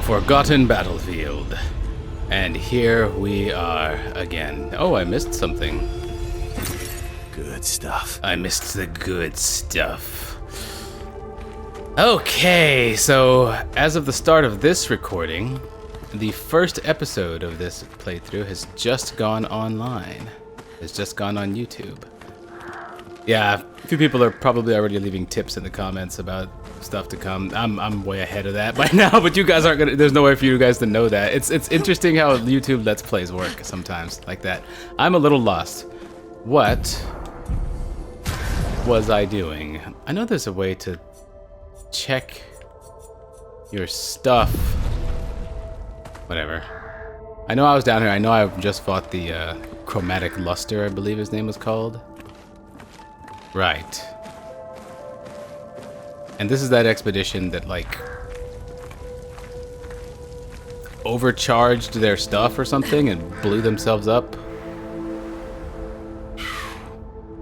Forgotten Battlefield. And here we are again. Oh, I missed something. Good stuff. I missed the good stuff. Okay, so as of the start of this recording, the first episode of this playthrough has just gone online. Has just gone on YouTube. Yeah, a few people are probably already leaving tips in the comments about stuff to come. I'm way ahead of that by now, but you guys aren't gonna. There's no way for you guys to know that. It's interesting how YouTube Let's Plays work sometimes like that. I'm a little lost. What was I doing? I know there's a way to check your stuff. Whatever. I know I was down here. I know I just fought the Chromatic Luster, I believe his name was called. Right. And this is that expedition that, like, overcharged their stuff or something and blew themselves up.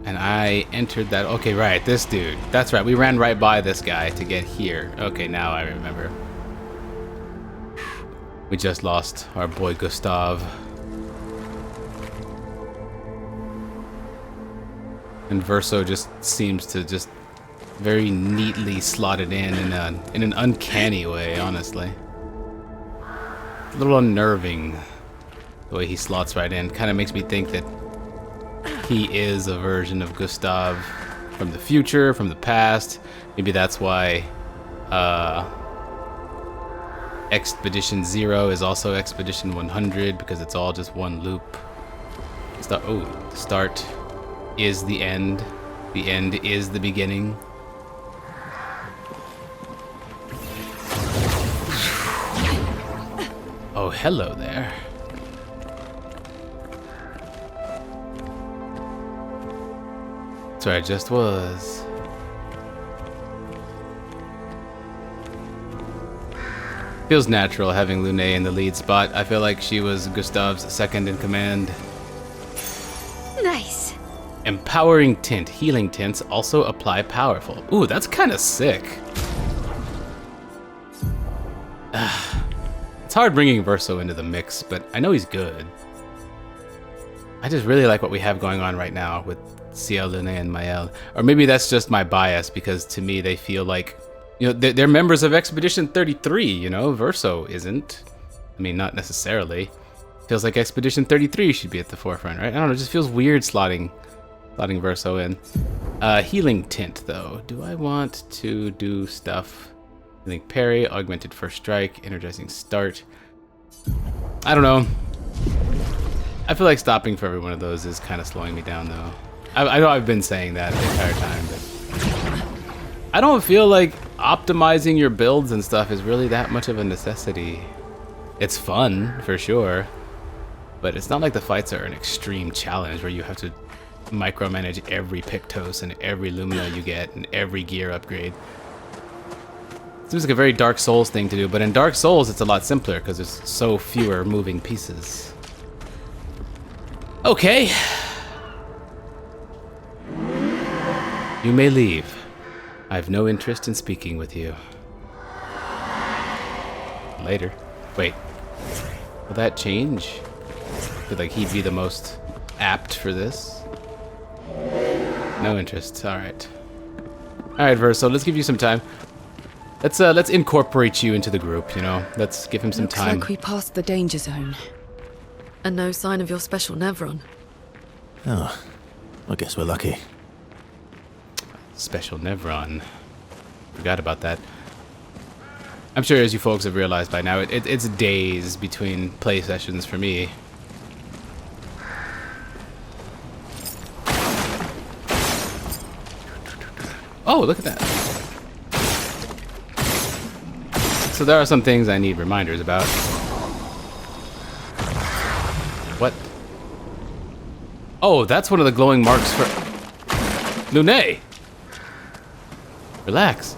And I entered that. Okay, right, this dude. That's right, we ran right by this guy to get here. Okay, now I remember. We just lost our boy Gustav. And Verso just seems to just very neatly slot it in an uncanny way, honestly. A little unnerving the way he slots right in. Kind of makes me think that he is a version of Gustav from the future, from the past. Maybe that's why Expedition 0 is also Expedition 100, because it's all just one loop. Start is the end. The end is the beginning. Oh, hello there. That's where I just was. Feels natural having Lune in the lead spot. I feel like she was Gustav's second in command. Nice. Empowering tint. Healing tints also apply powerful. Ooh, that's kind of sick. It's hard bringing Verso into the mix, but I know he's good. I just really like what we have going on right now with Ciel, Lune, and Mael. Or maybe that's just my bias, because to me they feel like, you know, they're members of Expedition 33, you know? Verso isn't. I mean, not necessarily. Feels like Expedition 33 should be at the forefront, right? I don't know, it just feels weird slotting Verso in. Healing tint, though. Do I want to do stuff? Healing parry, augmented first strike, energizing start. I don't know. I feel like stopping for every one of those is kind of slowing me down, though. I know I've been saying that the entire time, but I don't feel like optimizing your builds and stuff is really that much of a necessity. It's fun, for sure, but it's not like the fights are an extreme challenge where you have to micromanage every Pictos and every Lumina you get and every gear upgrade. Seems like a very Dark Souls thing to do, but in Dark Souls it's a lot simpler because there's so fewer moving pieces. Okay. You may leave. I have no interest in speaking with you. Later. Wait. Will that change? I feel like he'd be the most apt for this. No interest. Alright. Alright, Verso, let's give you some time. Let's incorporate you into the group, you know? Let's give him some time. Looks like we passed the danger zone. And no sign of your special Nevron. Oh, I guess we're lucky. Special Nevron. Forgot about that. I'm sure, as you folks have realized by now, it's days between play sessions for me. Oh, look at that. So there are some things I need reminders about. What? Oh, that's one of the glowing marks for Lune. Relax.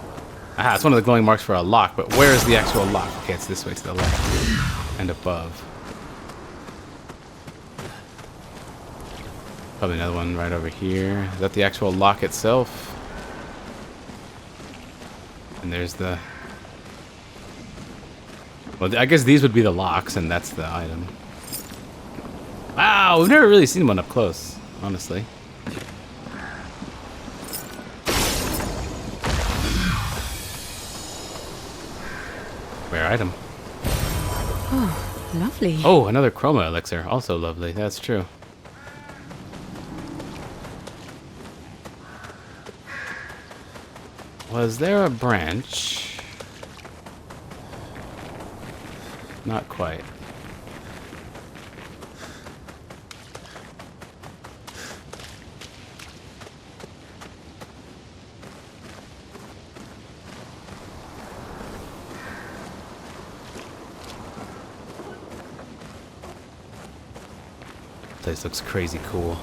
Aha, it's one of the glowing marks for a lock, but where is the actual lock? Okay, it's this way to the left and above. Probably another one right over here. Is that the actual lock itself? And there's the Well, I guess these would be the locks, and that's the item. Wow, we've never really seen one up close, honestly. Rare item. Oh, lovely. Oh, another chroma elixir. Also lovely. That's true. Was there a branch? Not quite. Place looks crazy cool.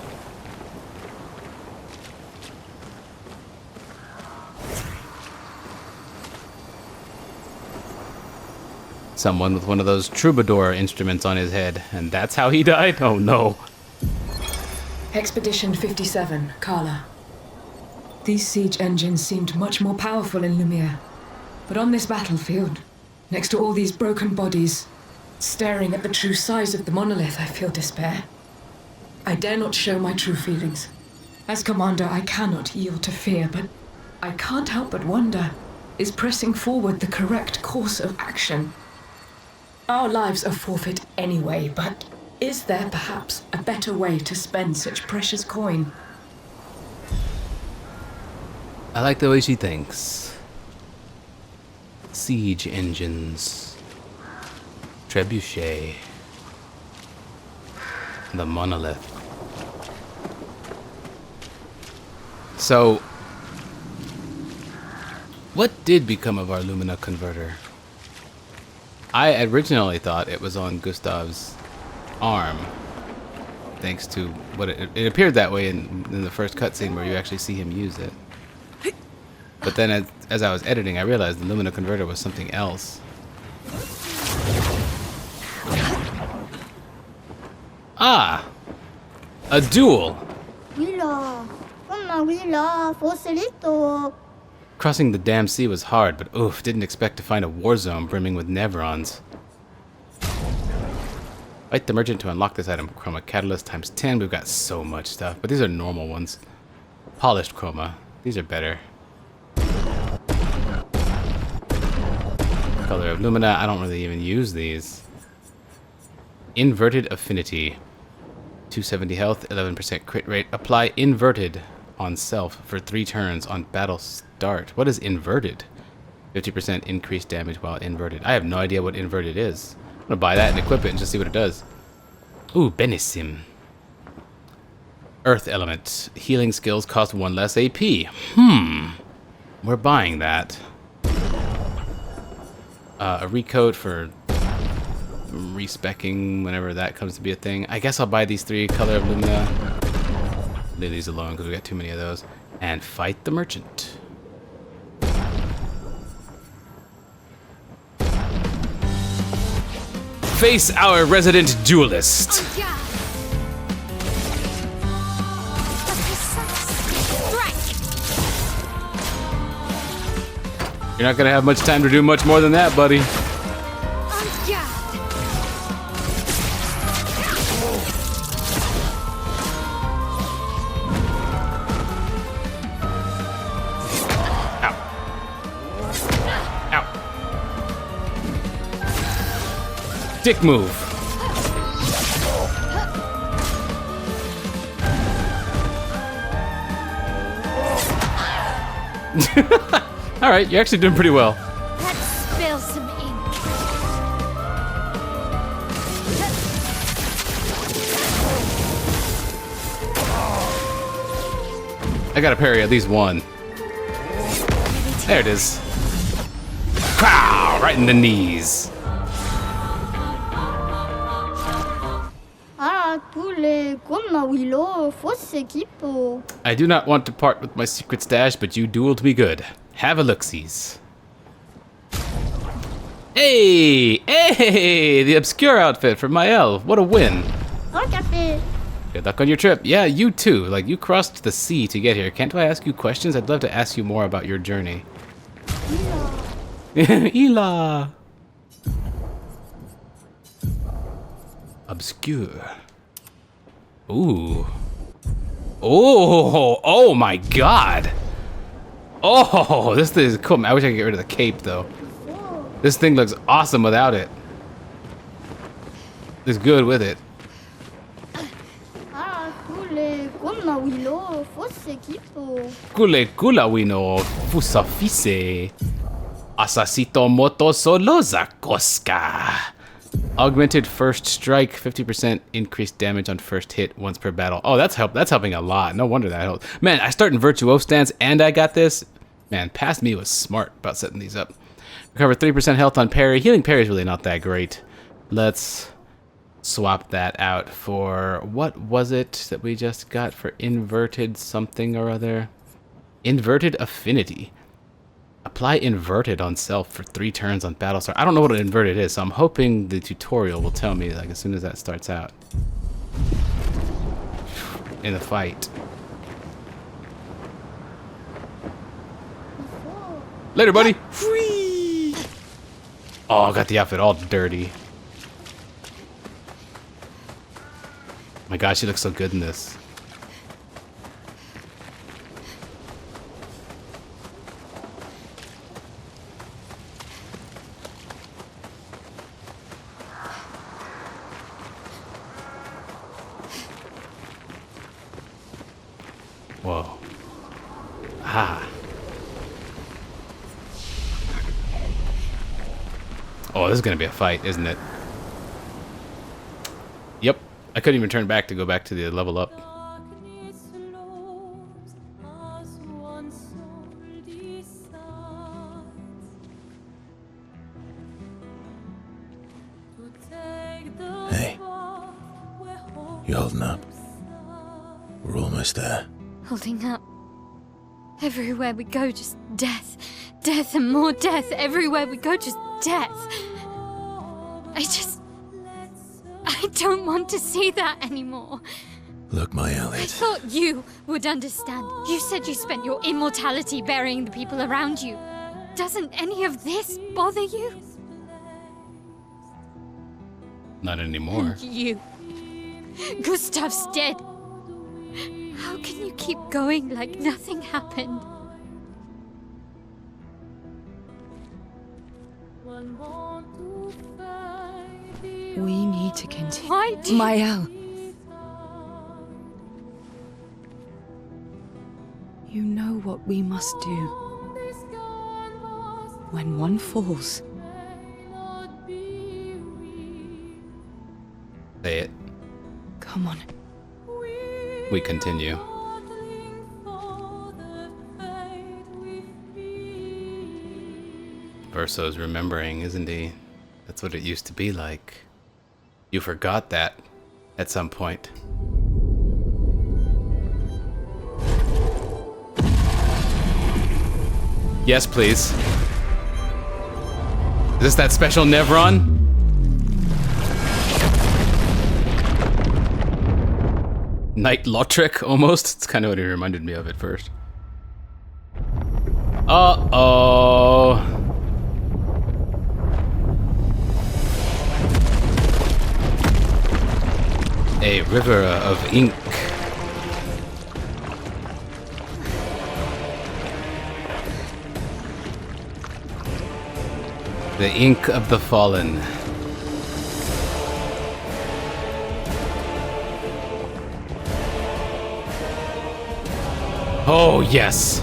Someone with one of those troubadour instruments on his head, and that's how he died? Oh no. Expedition 57, Carla. These siege engines seemed much more powerful in Lumiere. But on this battlefield, next to all these broken bodies, staring at the true size of the monolith, I feel despair. I dare not show my true feelings. As commander, I cannot yield to fear, but I can't help but wonder, is pressing forward the correct course of action? Our lives are forfeit anyway, but is there perhaps a better way to spend such precious coin? I like the way she thinks. Siege engines. Trebuchet. The monolith. So, what did become of our Lumina converter? I originally thought it was on Gustav's arm, thanks to what it appeared that way in the first cutscene where you actually see him use it. But then as I was editing, I realized the Lumina converter was something else. Ah! A duel! Crossing the damn sea was hard, but oof, didn't expect to find a war zone brimming with Nevrons. Fight the merchant to unlock this item. Chroma catalyst times 10. We've got so much stuff, but these are normal ones. Polished chroma. These are better. Color of Lumina. I don't really even use these. Inverted affinity. 270 health, 11% crit rate. Apply inverted on self for 3 turns on battle start. What is inverted? 50% increased damage while inverted. I have no idea what inverted is. I'm gonna buy that and equip it and just see what it does. Ooh, Benisim. Earth element. Healing skills cost 1 less AP. We're buying that. A recoat for respecking whenever that comes to be a thing. I guess I'll buy these 3. Color of Lumina. Leave these alone because we got too many of those. And fight the merchant. Face our resident duelist. You're not gonna have much time to do much more than that, buddy. Dick move. All right, you're actually doing pretty well. Let's spill some ink. I gotta parry at least one. There it is. Pow! Right in the knees. I do not want to part with my secret stash, but you dueled me good. Have a look-sees. Hey! Hey! The obscure outfit from Mael. What a win. Good luck on your trip. Yeah, you too. Like, you crossed the sea to get here. Can't I ask you questions? I'd love to ask you more about your journey. Ela! Obscure. Ooh. Oh, oh my god. Oh, this thing is cool. I wish I could get rid of the cape though. This thing looks awesome without it. It's good with it. Kule kula wino fusafise. Asasito moto solo zakoska. Augmented first strike, 50% increased damage on first hit once per battle. Oh, that's helping a lot. No wonder that helps. Man, I start in Virtuose stance and I got this. Man, past me was smart about setting these up. Recover 3% health on parry. Healing parry is really not that great. Let's swap that out for, what was it that we just got for inverted something or other? Inverted affinity. Apply inverted on self for 3 turns on Battlestar. I don't know what an inverted is, so I'm hoping the tutorial will tell me like as soon as that starts out. In the fight. Later, buddy! Whee! Oh, I got the outfit all dirty. My gosh, she looks so good in this. Whoa. Ah. Oh, this is gonna be a fight, isn't it? Yep. I couldn't even turn back to go back to the level up. Hey. You holding up? We're almost there. Holding up. Everywhere we go, just death. Death and more death. Everywhere we go, just death. I don't want to see that anymore. Look, my I Elliot. thought you would understand. You said you spent your immortality burying the people around you. Doesn't any of this bother you? Not anymore. You. Gustav's dead. How can you keep going like nothing happened? We need to continue. Why do you... Mael. You know what we must do. When one falls, Say it. come on. We continue. Verso's remembering, isn't he? That's what it used to be like. You forgot that at some point. Yes, please. Is this that special Nevron? Knight Lotric, almost? It's kind of what he reminded me of at first. Uh-oh. A river of ink. The ink of the fallen. Oh, yes.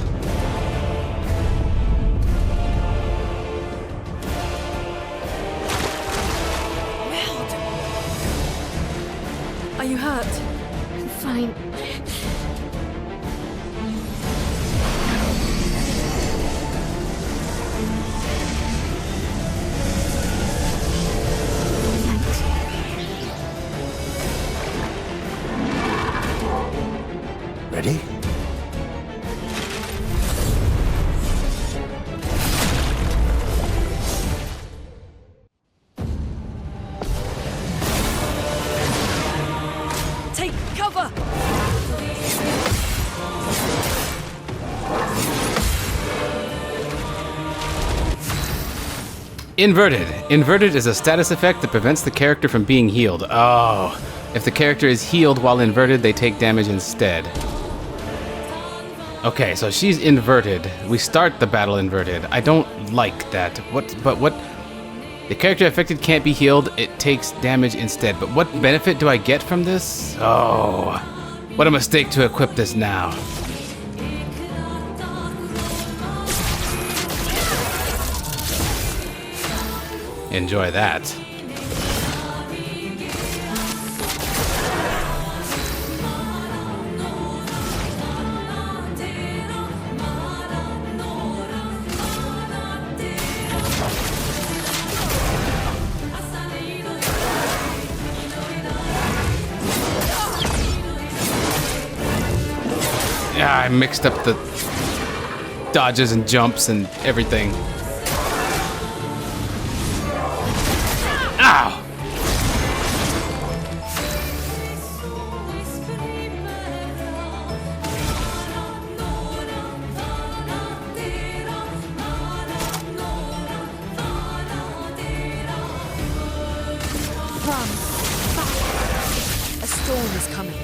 Are you hurt? I'm fine. Ready? Take cover! Inverted. Inverted is a status effect that prevents the character from being healed. Oh. If the character is healed while inverted, they take damage instead. Okay, so she's inverted. We start the battle inverted. I don't like that. What? The character affected can't be healed. It takes damage instead. But what benefit do I get from this? Oh. What a mistake to equip this now. Enjoy that. Yeah, I mixed up the dodges and jumps and everything. Ow! Run. Back. A storm is coming.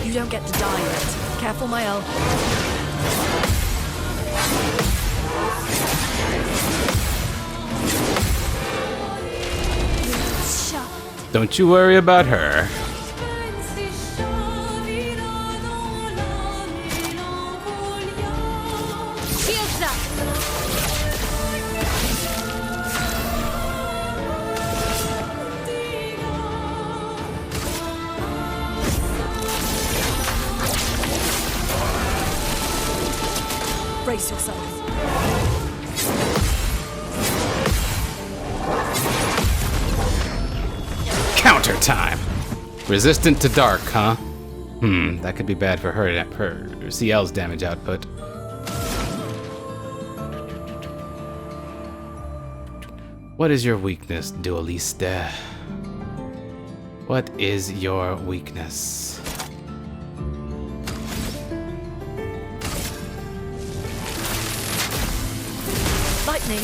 You don't get to die yet. Careful, Mael. Don't you worry about her. Shields up! Brace yourself. Counter time. Resistant to dark, huh? That could be bad for her CL's damage output. What is your weakness, Duelista? What is your weakness? Lightning,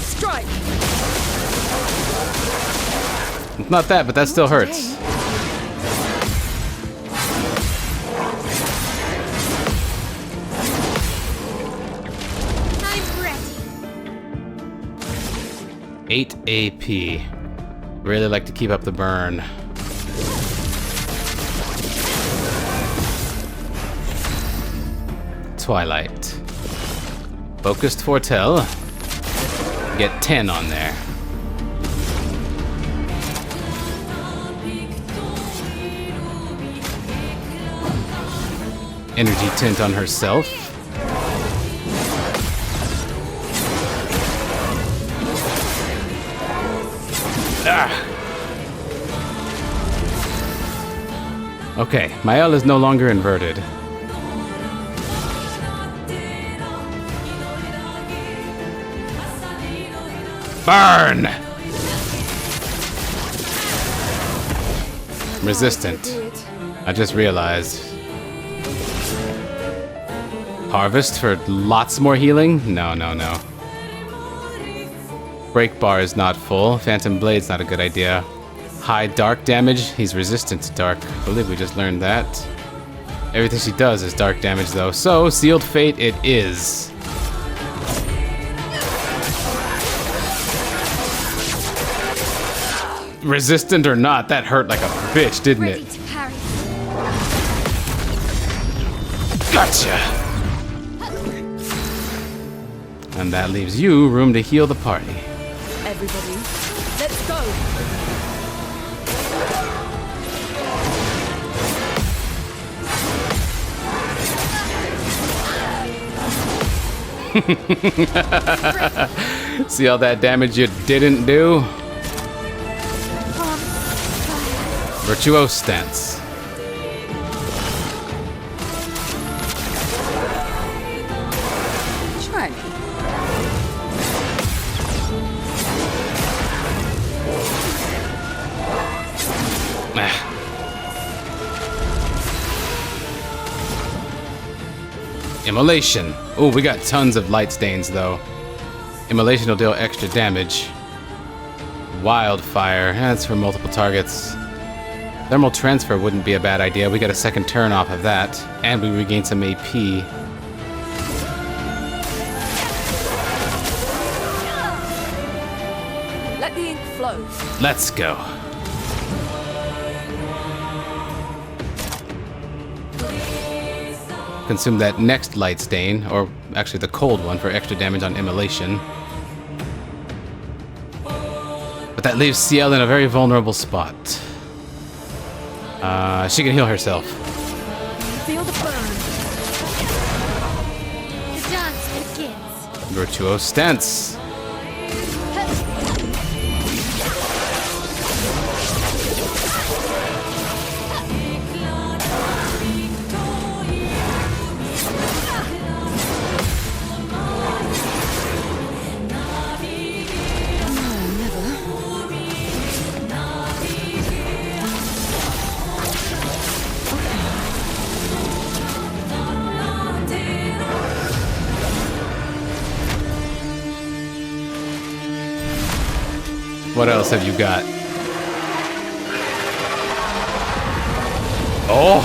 strike! It's not that, but that still hurts. I'm ready. 8 AP. Really like to keep up the burn. Twilight. Focused Foretell. Get 10 on there. Energy tint on herself. Ah. Okay, Mael is no longer inverted. Burn! Resistant. I just realized. Harvest for lots more healing? No. Break bar is not full. Phantom Blade's not a good idea. High dark damage? He's resistant to dark. I believe we just learned that. Everything she does is dark damage though. So, Sealed Fate it is. Resistant or not, that hurt like a bitch, didn't Ready it? to parry. Gotcha! And that leaves you room to heal the party. Everybody, let's go! See all that damage you didn't do? Virtuose stance. Try me. Immolation. Oh, we got tons of light stains, though. Immolation will deal extra damage. Wildfire. That's for multiple targets. Thermal transfer wouldn't be a bad idea. We got a second turn off of that. And we regain some AP. Let the ink flow. Let's go. Consume that next light stain, or actually the cold one, for extra damage on immolation. But that leaves CL in a very vulnerable spot. She can heal herself. Feel the burn. The dance begins. Virtuos stance. What else have you got? Oh!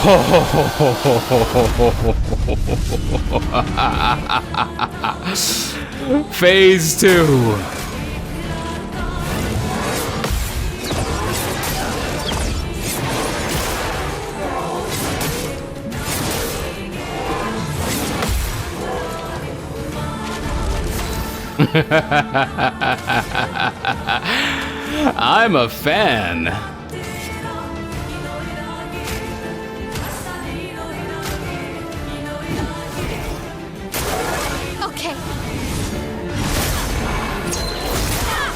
Phase 2. I'm a fan. Okay.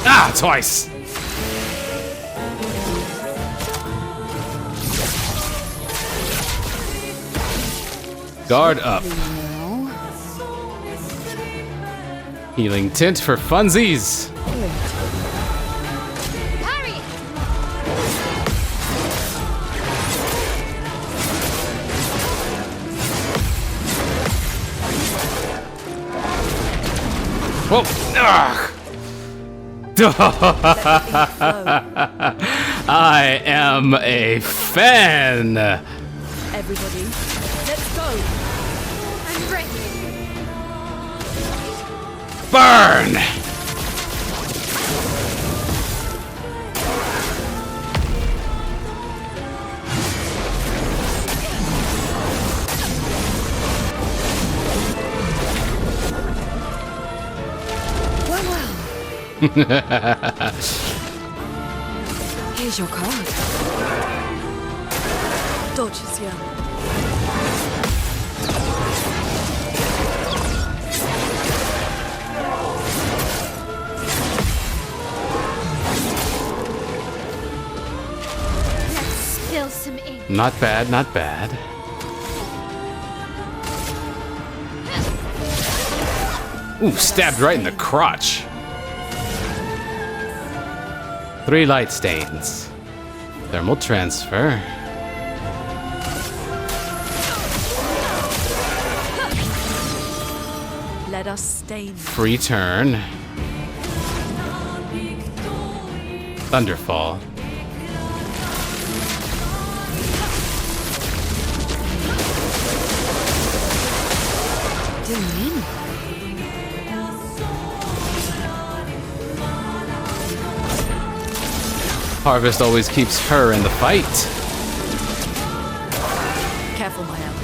Ah, twice. Guard up. Healing tint for funsies. Parry! Whoa! Ugh. I am a fan. Everybody, let's go. I'm ready. Burn! Here's your card. Dodge is young. Let's spill some ink. Not bad, not bad. Ooh, stabbed right in the crotch. 3 light stains. Thermal transfer. Let us stain. Free turn. Thunderfall. Doing. Harvest always keeps her in the fight. Careful, my elf.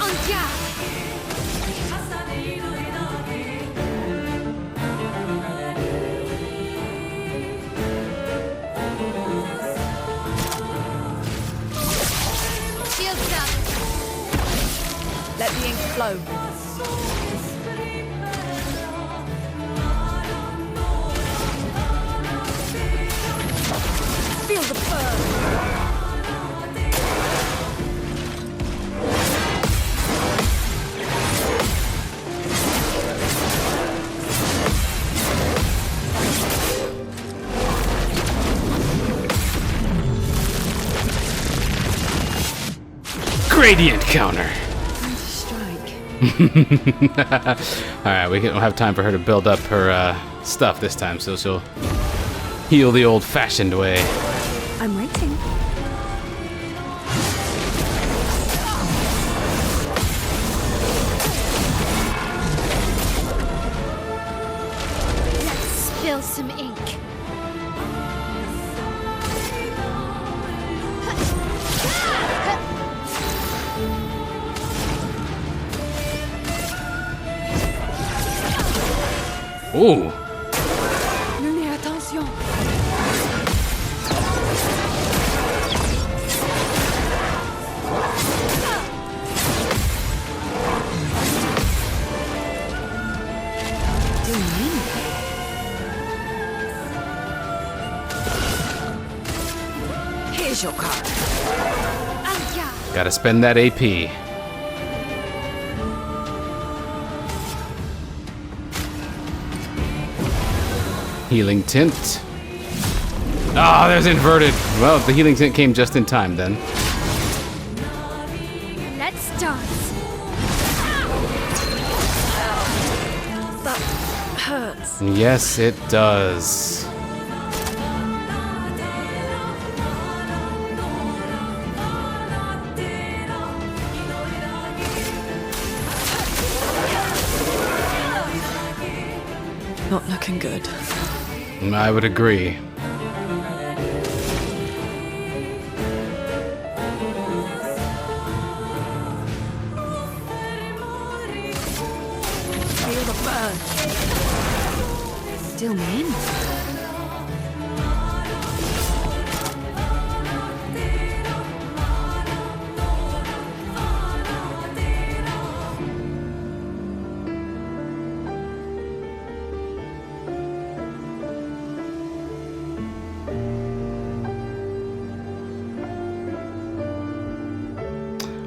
En garde! Shields up! Let the ink flow. Feel the burn. Gradient counter. Strike. Alright, we don't have time for her to build up her stuff this time, so she'll heal the old-fashioned way. I'm waiting. Let's spill some ink. Ooh. Lumière, attention. Here's your card. Gotta spend that AP. Healing tint. Ah, there's inverted. Well, the healing tint came just in time then. Let's dance. That hurts. Yes, it does. Not looking good. I would agree. Feel the burn. Still mean.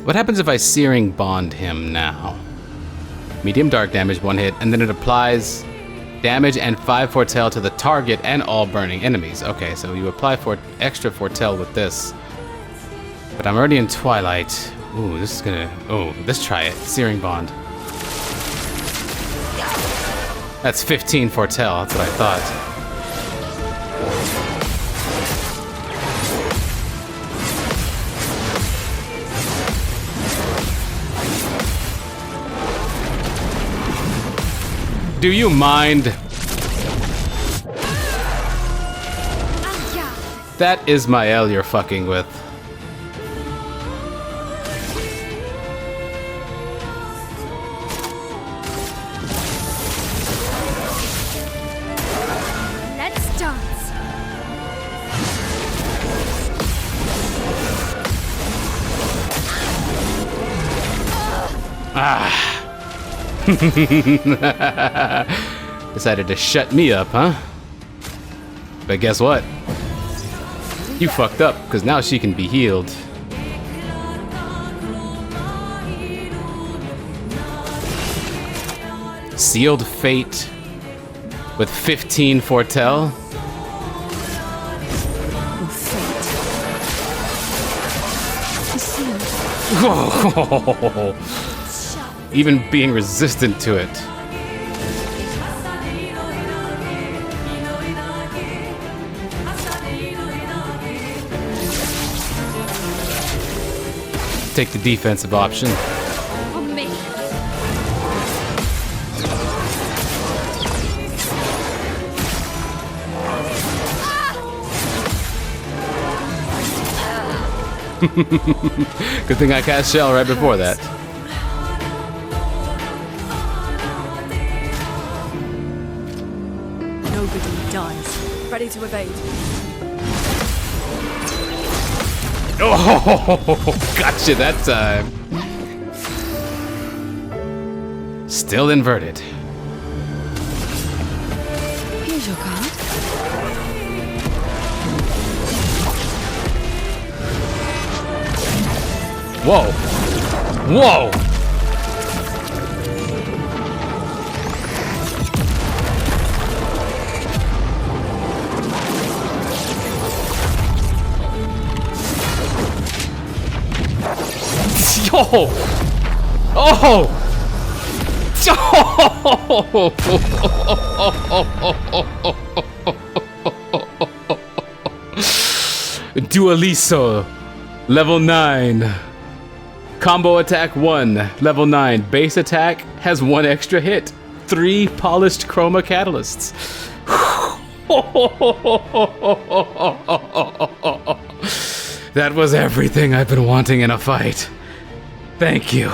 What happens if I Searing Bond him now? Medium dark damage, 1 hit, and then it applies damage and 5 foretell to the target and all burning enemies. Okay, so you apply for extra foretell with this. But I'm already in Twilight. Ooh, this is gonna... Oh, let's try it. Searing Bond. That's 15 foretell, that's what I thought. Do you mind? That is Mael you're fucking with. Let's dance. Decided to shut me up, huh? But guess what? You fucked up, because now she can be healed. Sealed Fate with 15 foretell. Even being resistant to it. Take the defensive option. For me. Good thing I cast Shell right before that. Nobody dies. Ready to evade. Oh, gotcha that time. Still inverted. Here's your card. Whoa. Whoa. Oh! Dualiso, level 9. Combo attack 1, level 9. Base attack has 1 extra hit. 3 polished chroma catalysts. That was everything I've been wanting in a fight. Thank you.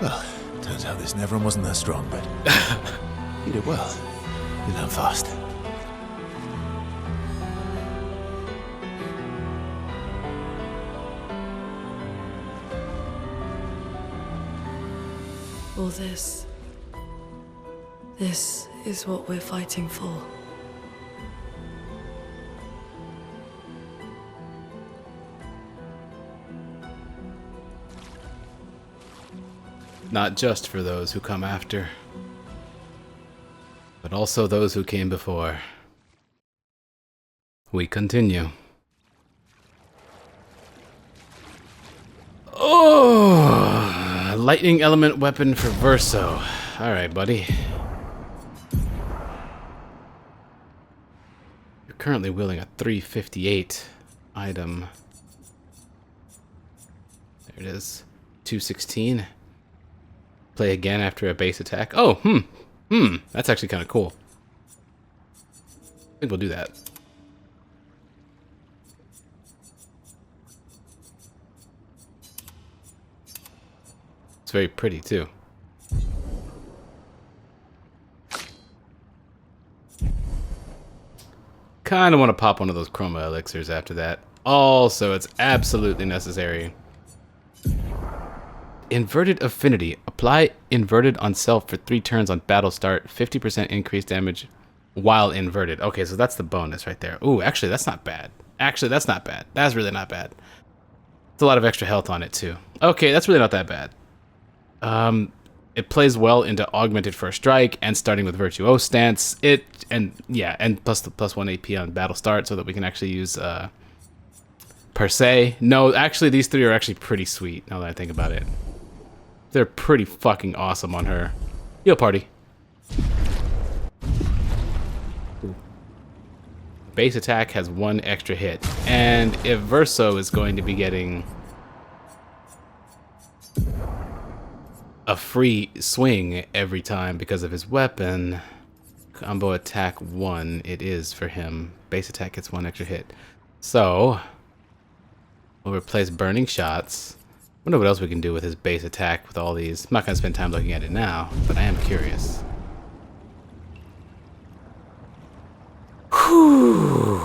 Well, turns out this Neveron wasn't that strong, but you did well. You learn fast. All this. This is what we're fighting for. Not just for those who come after, but also those who came before. We continue. Oh, lightning element weapon for Verso. All right, buddy. You're currently wielding a 358 item. There it is. 216. Play again after a base attack. Oh, that's actually kind of cool. I think we'll do that. It's very pretty too. Kind of want to pop one of those chroma elixirs after that. Also, it's absolutely necessary. Inverted affinity. Apply inverted on self for 3 turns on battle start. 50% increased damage while inverted. Okay, so that's the bonus right there. Ooh, actually, that's not bad. Actually, that's not bad. That's really not bad. It's a lot of extra health on it too. Okay, that's really not that bad. It plays well into augmented first strike and starting with virtuose stance. And plus 1 AP on battle start so that we can actually use per se. No, actually these 3 are actually pretty sweet now that I think about it. They're pretty fucking awesome on her. Heal party. Ooh. Base attack has 1 extra hit. And if Verso is going to be getting a free swing every time because of his weapon, combo attack 1 it is for him. Base attack gets 1 extra hit. So we'll replace burning shots. Wonder what else we can do with his base attack with all these. I'm not gonna spend time looking at it now, but I am curious. Whew.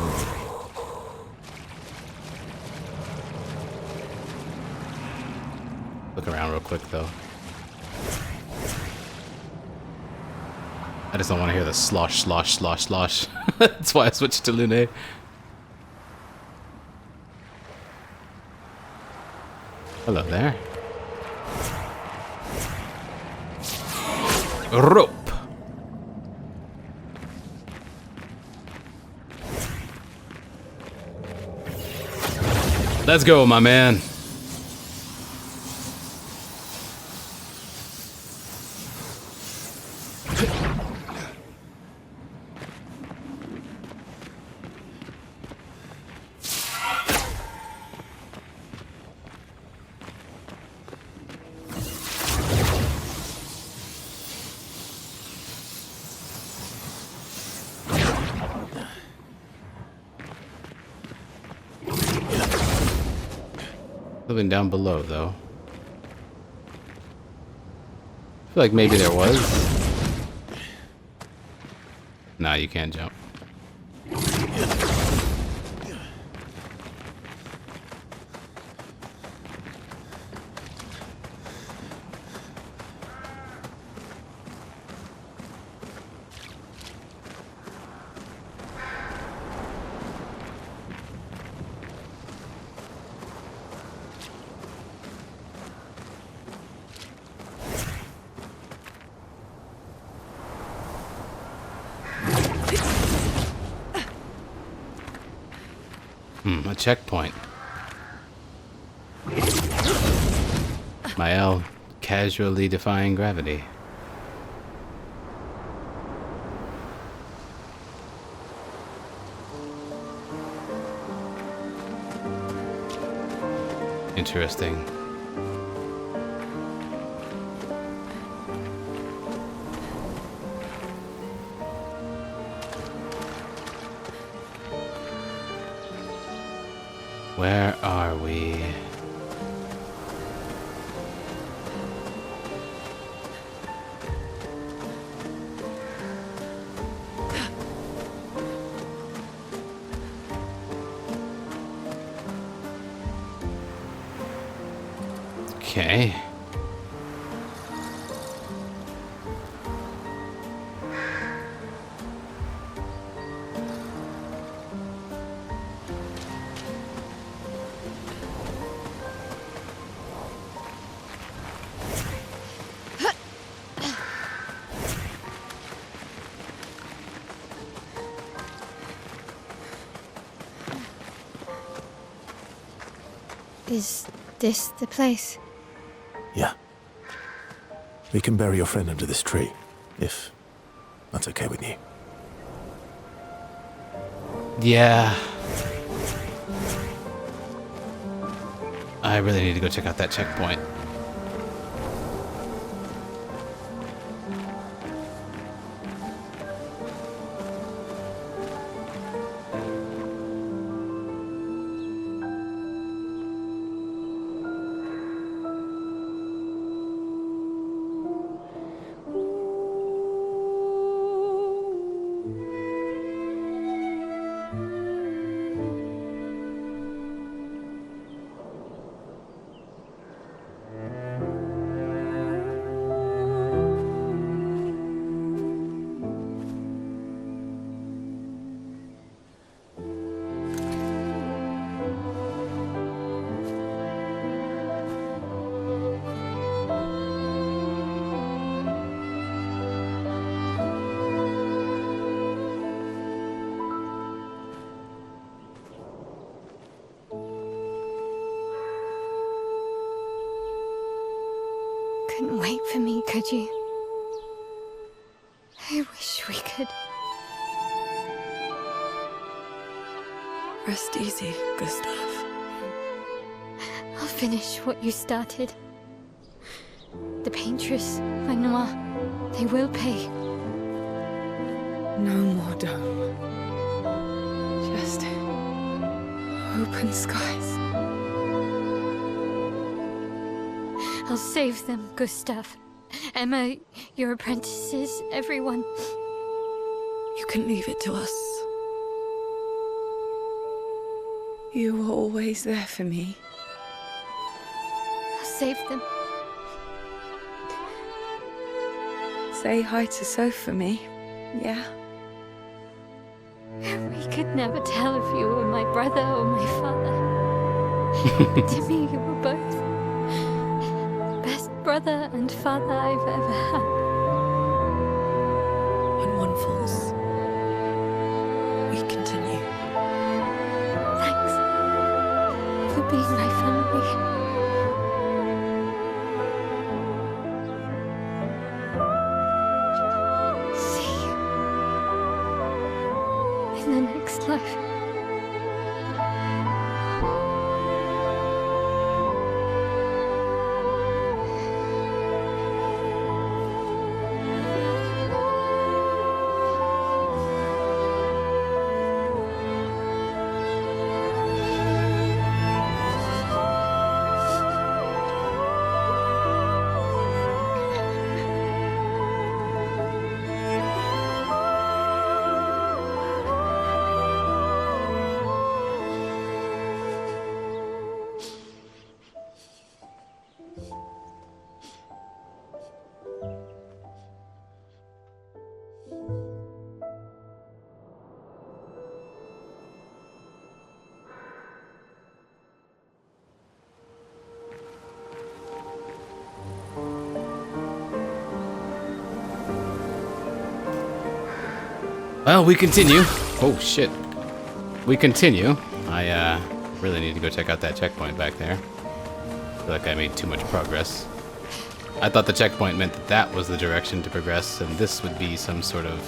Look around real quick though. I just don't want to hear the slosh, slosh, slosh, slosh. That's why I switched to Lune. Hello there. Rope. Let's go, my man. Something down below, though. I feel like maybe there was. Nah, you can't jump. A checkpoint. Mael casually defying gravity. Interesting. Where are we? Okay. Is this the place? Yeah. We can bury your friend under this tree, if that's okay with you. Yeah. I really need to go check out that checkpoint. Couldn't wait for me, could you? I wish we could. Rest easy, Gustav. I'll finish what you started. The paintress, Renoir, they will pay. No more dome. Just open skies. I'll save them, Gustav. Emma, your apprentices, everyone. You can leave it to us. You were always there for me. I'll save them. Say hi to Soph for me, yeah? We could never tell if you were my brother or my father. To me, you were both. Best brother and father I've ever had. When one falls, we continue. Thanks for being my family. See you in the next life. Well, we continue. Oh, shit. We continue. I really need to go check out that checkpoint back there. I feel like I made too much progress. I thought the checkpoint meant that that was the direction to progress, and this would be some sort of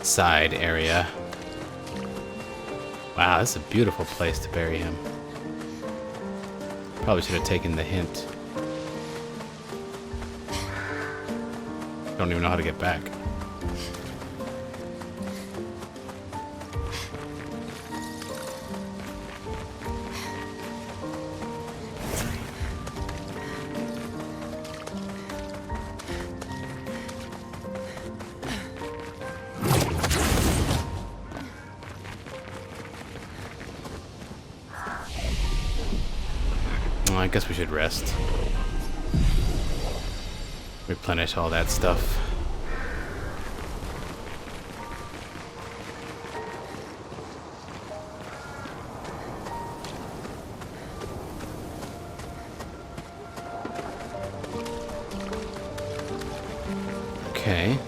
side area. Wow, this is a beautiful place to bury him. Probably should have taken the hint. Don't even know how to get back. I guess we should rest. Replenish all that stuff. Okay.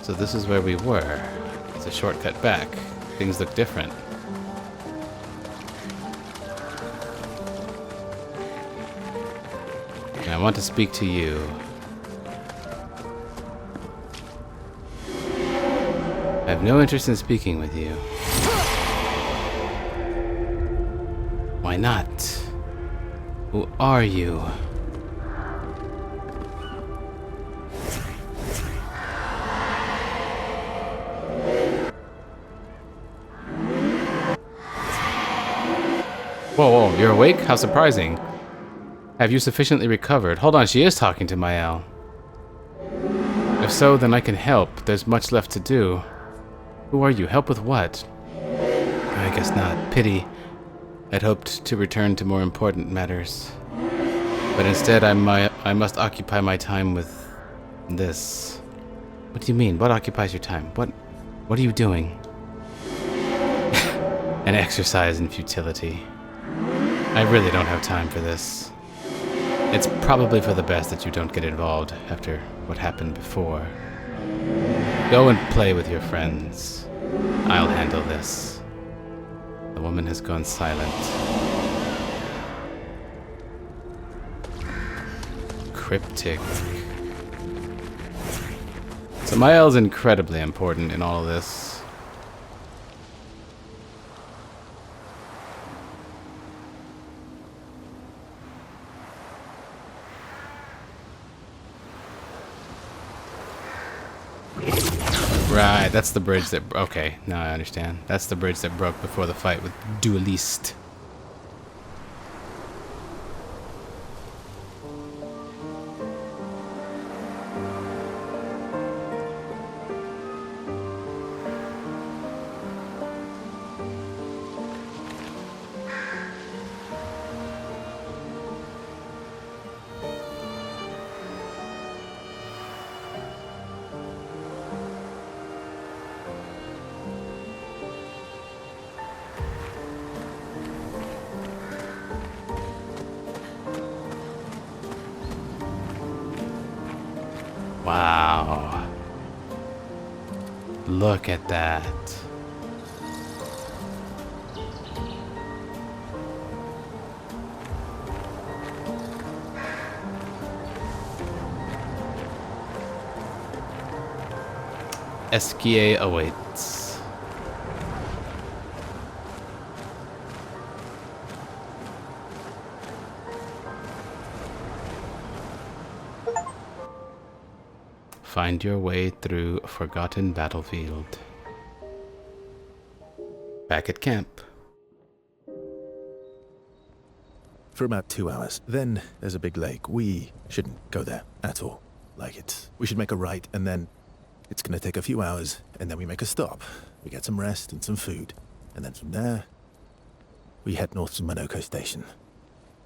So this is where we were. It's a shortcut back. Things look different. I want to speak to you. I have no interest in speaking with you. Why not? Who are you? Whoa, whoa, you're awake? How surprising. Have you sufficiently recovered? Hold on, she is talking to Mael. If so, then I can help. There's much left to do. Who are you? Help with what? I guess not. Pity. I'd hoped to return to more important matters. But instead, I must occupy my time with this. What do you mean? What occupies your time? What are you doing? An exercise in futility. I really don't have time for this. It's probably for the best that you don't get involved after what happened before. Go and play with your friends. I'll handle this. The woman has gone silent. Cryptic. So Mael's incredibly important in all of this. Right, that's the bridge that... Okay, now I understand. That's the bridge that broke before the fight with Dueliste. Wow. Look at that. Esquier awaits. Find your way through a forgotten battlefield. Back at camp. For about 2 hours. Then there's a big lake. We shouldn't go there at all. We should make a right, and then it's gonna take a few hours, and then we make a stop. We get some rest and some food. And then from there, we head north to Monoko Station.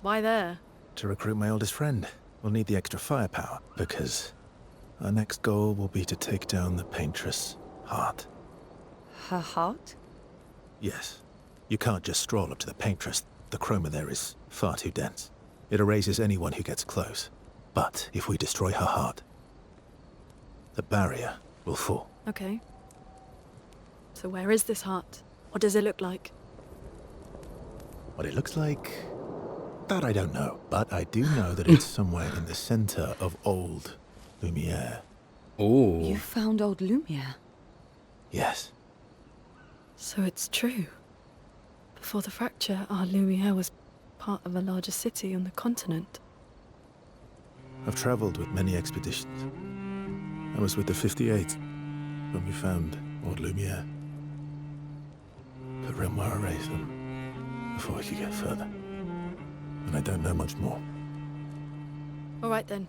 Why there? To recruit my oldest friend. We'll need the extra firepower, because our next goal will be to take down the Paintress' heart. Her heart? Yes. You can't just stroll up to the Paintress. The chroma there is far too dense. It erases anyone who gets close. But if we destroy her heart, the barrier will fall. Okay. So where is this heart? What does it look like? What it looks like, that I don't know. But I do know that it's somewhere in the center of old Lumiere. Ooh. You found old Lumiere. Yes. So it's true. Before the fracture, our Lumiere was part of a larger city on the continent. I've traveled with many expeditions. I was with the 58 when we found old Lumiere. But Renoir erased them before we could get further. And I don't know much more. All right then.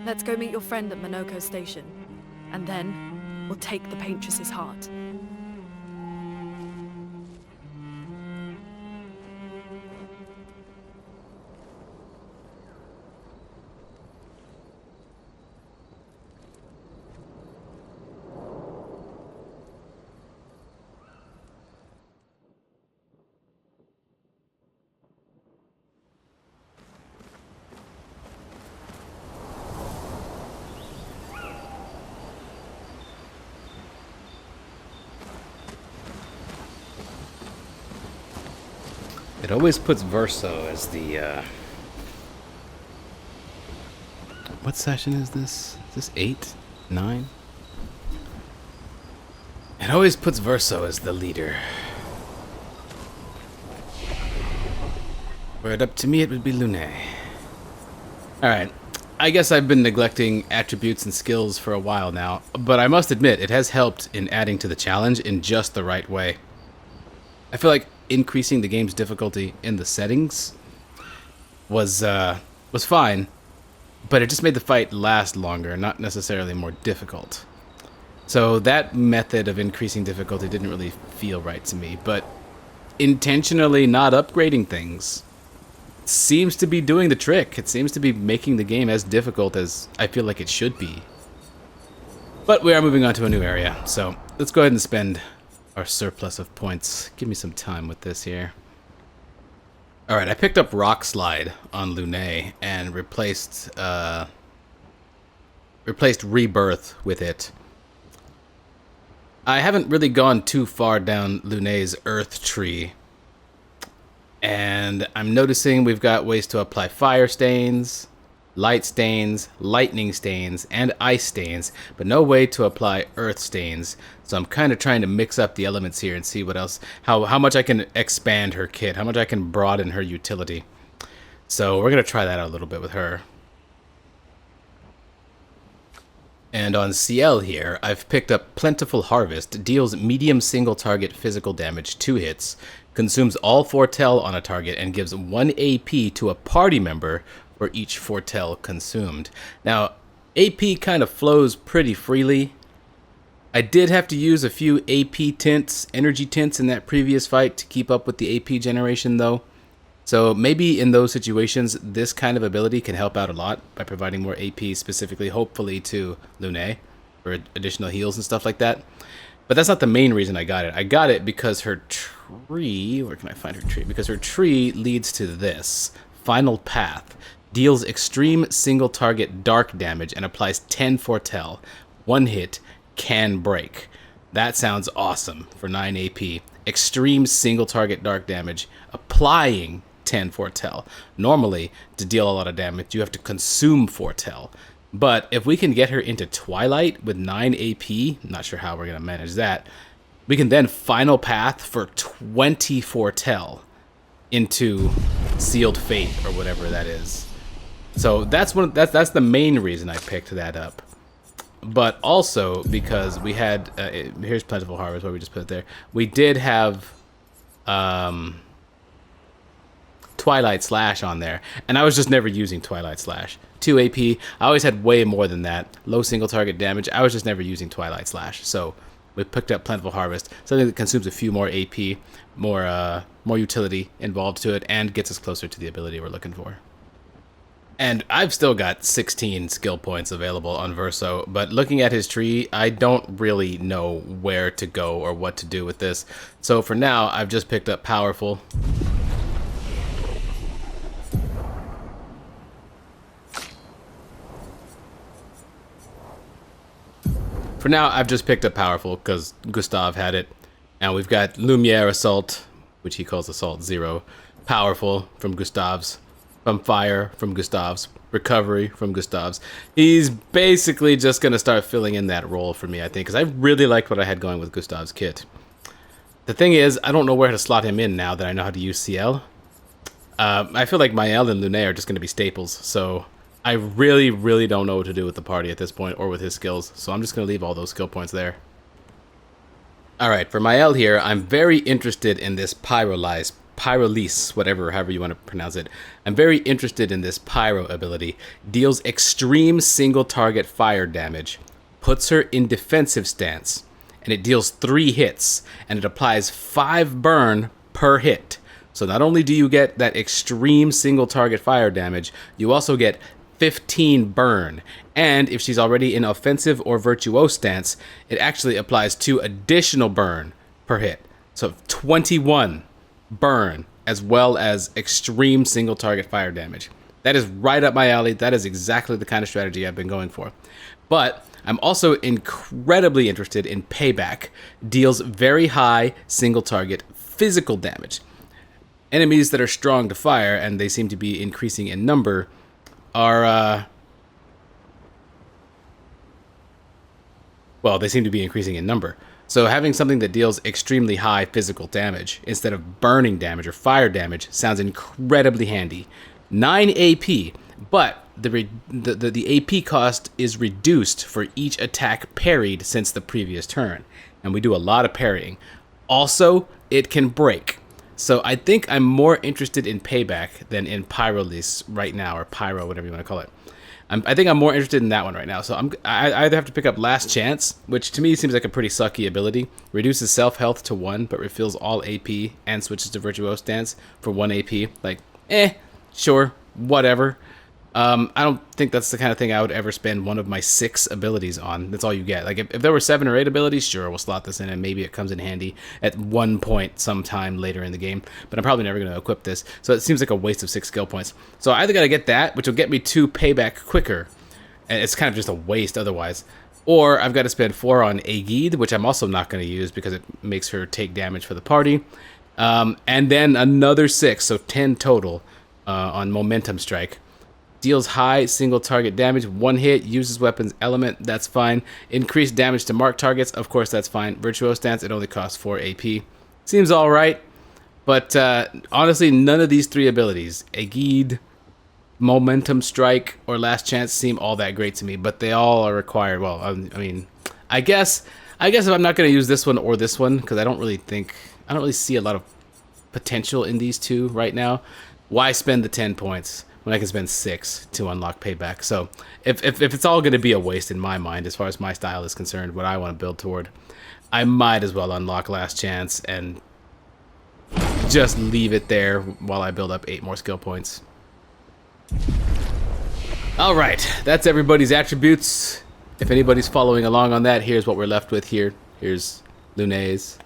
Let's go meet your friend at Minoko Station. And then, we'll take the Paintress's heart. It always puts Verso as the, What session is this? Is this 8? 9? It always puts Verso as the leader. Were it up to me, it would be Lune. Alright. I guess I've been neglecting attributes and skills for a while now, but I must admit, it has helped in adding to the challenge in just the right way. I feel like increasing the game's difficulty in the settings was fine, but it just made the fight last longer, not necessarily more difficult. So that method of increasing difficulty didn't really feel right to me, but intentionally not upgrading things seems to be doing the trick. It seems to be making the game as difficult as I feel like it should be. But we are moving on to a new area, so let's go ahead and spend our surplus of points. Give me some time with this here. Alright, I picked up Rock Slide on Lune and replaced Rebirth with it. I haven't really gone too far down Lune's Earth tree, and I'm noticing we've got ways to apply fire stains, light stains, lightning stains, and ice stains, but no way to apply earth stains. So I'm kind of trying to mix up the elements here and see what else, how much I can expand her kit, how much I can broaden her utility. So we're going to try that out a little bit with her. And on CL here, I've picked up Plentiful Harvest, deals medium single target physical damage, 2 hits, consumes all Fortel on a target, and gives 1 AP to a party member for each Fortel consumed. Now, AP kind of flows pretty freely. I did have to use a few AP tints, energy tints in that previous fight to keep up with the AP generation though. So maybe in those situations, this kind of ability can help out a lot by providing more AP specifically, hopefully to Lune for additional heals and stuff like that. But that's not the main reason I got it. I got it because her tree, where can I find her tree? Because her tree leads to this, Final Path. Deals extreme single target dark damage and applies 10 Fortel. 1 hit, can break. That sounds awesome for 9 AP. Extreme single target dark damage, applying 10 Fortel. Normally, to deal a lot of damage, you have to consume Fortel. But if we can get her into Twilight with 9 AP, not sure how we're going to manage that, we can then Final Path for 20 Fortel into Sealed Fate or whatever that is. So that's the main reason I picked that up. But also because we had here's Plentiful Harvest, where we just put it there. We did have Twilight Slash on there, and I was just never using Twilight Slash. 2 AP. I always had way more than that. Low single target damage. I was just never using Twilight Slash. So we picked up Plentiful Harvest, something that consumes a few more AP, more utility involved to it, and gets us closer to the ability we're looking for. And I've still got 16 skill points available on Verso, but looking at his tree, I don't really know where to go or what to do with this. So for now, I've just picked up Powerful. For now, I've just picked up Powerful because Gustav had it, And we've got Lumiere Assault, which he calls Assault 0. Powerful from Gustav's. From Fire from Gustav's. Recovery from Gustav's. He's basically just going to start filling in that role for me, I think, because I really liked what I had going with Gustav's kit. The thing is, I don't know where to slot him in now that I know how to use CL. I feel like Mael and Lune are just going to be staples, so I really, really don't know what to do with the party at this point or with his skills, so I'm just going to leave all those skill points there. Alright, for Mael here, I'm very interested in this Pyrolise, however you want to pronounce it. I'm very interested in this Pyro ability. Deals extreme single target fire damage, puts her in defensive stance, and it deals 3 hits, and it applies 5 burn per hit. So not only do you get that extreme single target fire damage, you also get 15 burn. And if she's already in offensive or virtuose stance, it actually applies 2 additional burn per hit. So 21 burn, as well as extreme single target fire damage. That is right up my alley. That is exactly the kind of strategy I've been going for. But I'm also incredibly interested in Payback. Deals very high single target physical damage. Enemies that are strong to fire, and they seem to be increasing in number, are well, they seem to be increasing in number. So having something that deals extremely high physical damage instead of burning damage or fire damage sounds incredibly handy. 9 AP, but the AP cost is reduced for each attack parried since the previous turn. And we do a lot of parrying. Also, it can break. So I think I'm more interested in Payback than in Pyrolise right now, or Pyro, whatever you want to call it. I think I'm more interested in that one right now. So I either have to pick up Last Chance, which to me seems like a pretty sucky ability. Reduces self-health to 1, but refills all AP and switches to Virtuose Stance for 1 AP. Like, sure, whatever. I don't think that's the kind of thing I would ever spend one of my 6 abilities on. That's all you get. Like, if there were 7 or 8 abilities, sure, we'll slot this in and maybe it comes in handy at one point sometime later in the game. But I'm probably never going to equip this. So it seems like a waste of 6 skill points. So I either got to get that, which will get me 2 Payback quicker. And it's kind of just a waste otherwise. Or I've got to spend 4 on Aegid, which I'm also not going to use because it makes her take damage for the party. And then another 6, so 10 total on Momentum Strike. Deals high single target damage, 1 hit, uses weapons element, that's fine. Increased damage to marked targets, of course that's fine. Virtuose Stance, it only costs 4 AP. Seems alright, but honestly, none of these 3 abilities, Aegid, Momentum Strike, or Last Chance, seem all that great to me, but they all are required. Well, I mean, I guess if I'm not going to use this one or this one, because I don't really see a lot of potential in these 2 right now, why spend the 10 points? When I can spend 6 to unlock Payback. So if it's all going to be a waste in my mind, as far as my style is concerned, what I want to build toward, I might as well unlock Last Chance and just leave it there while I build up 8 more skill points. All right, that's everybody's attributes. If anybody's following along on that, here's what we're left with here. Here's Lune's,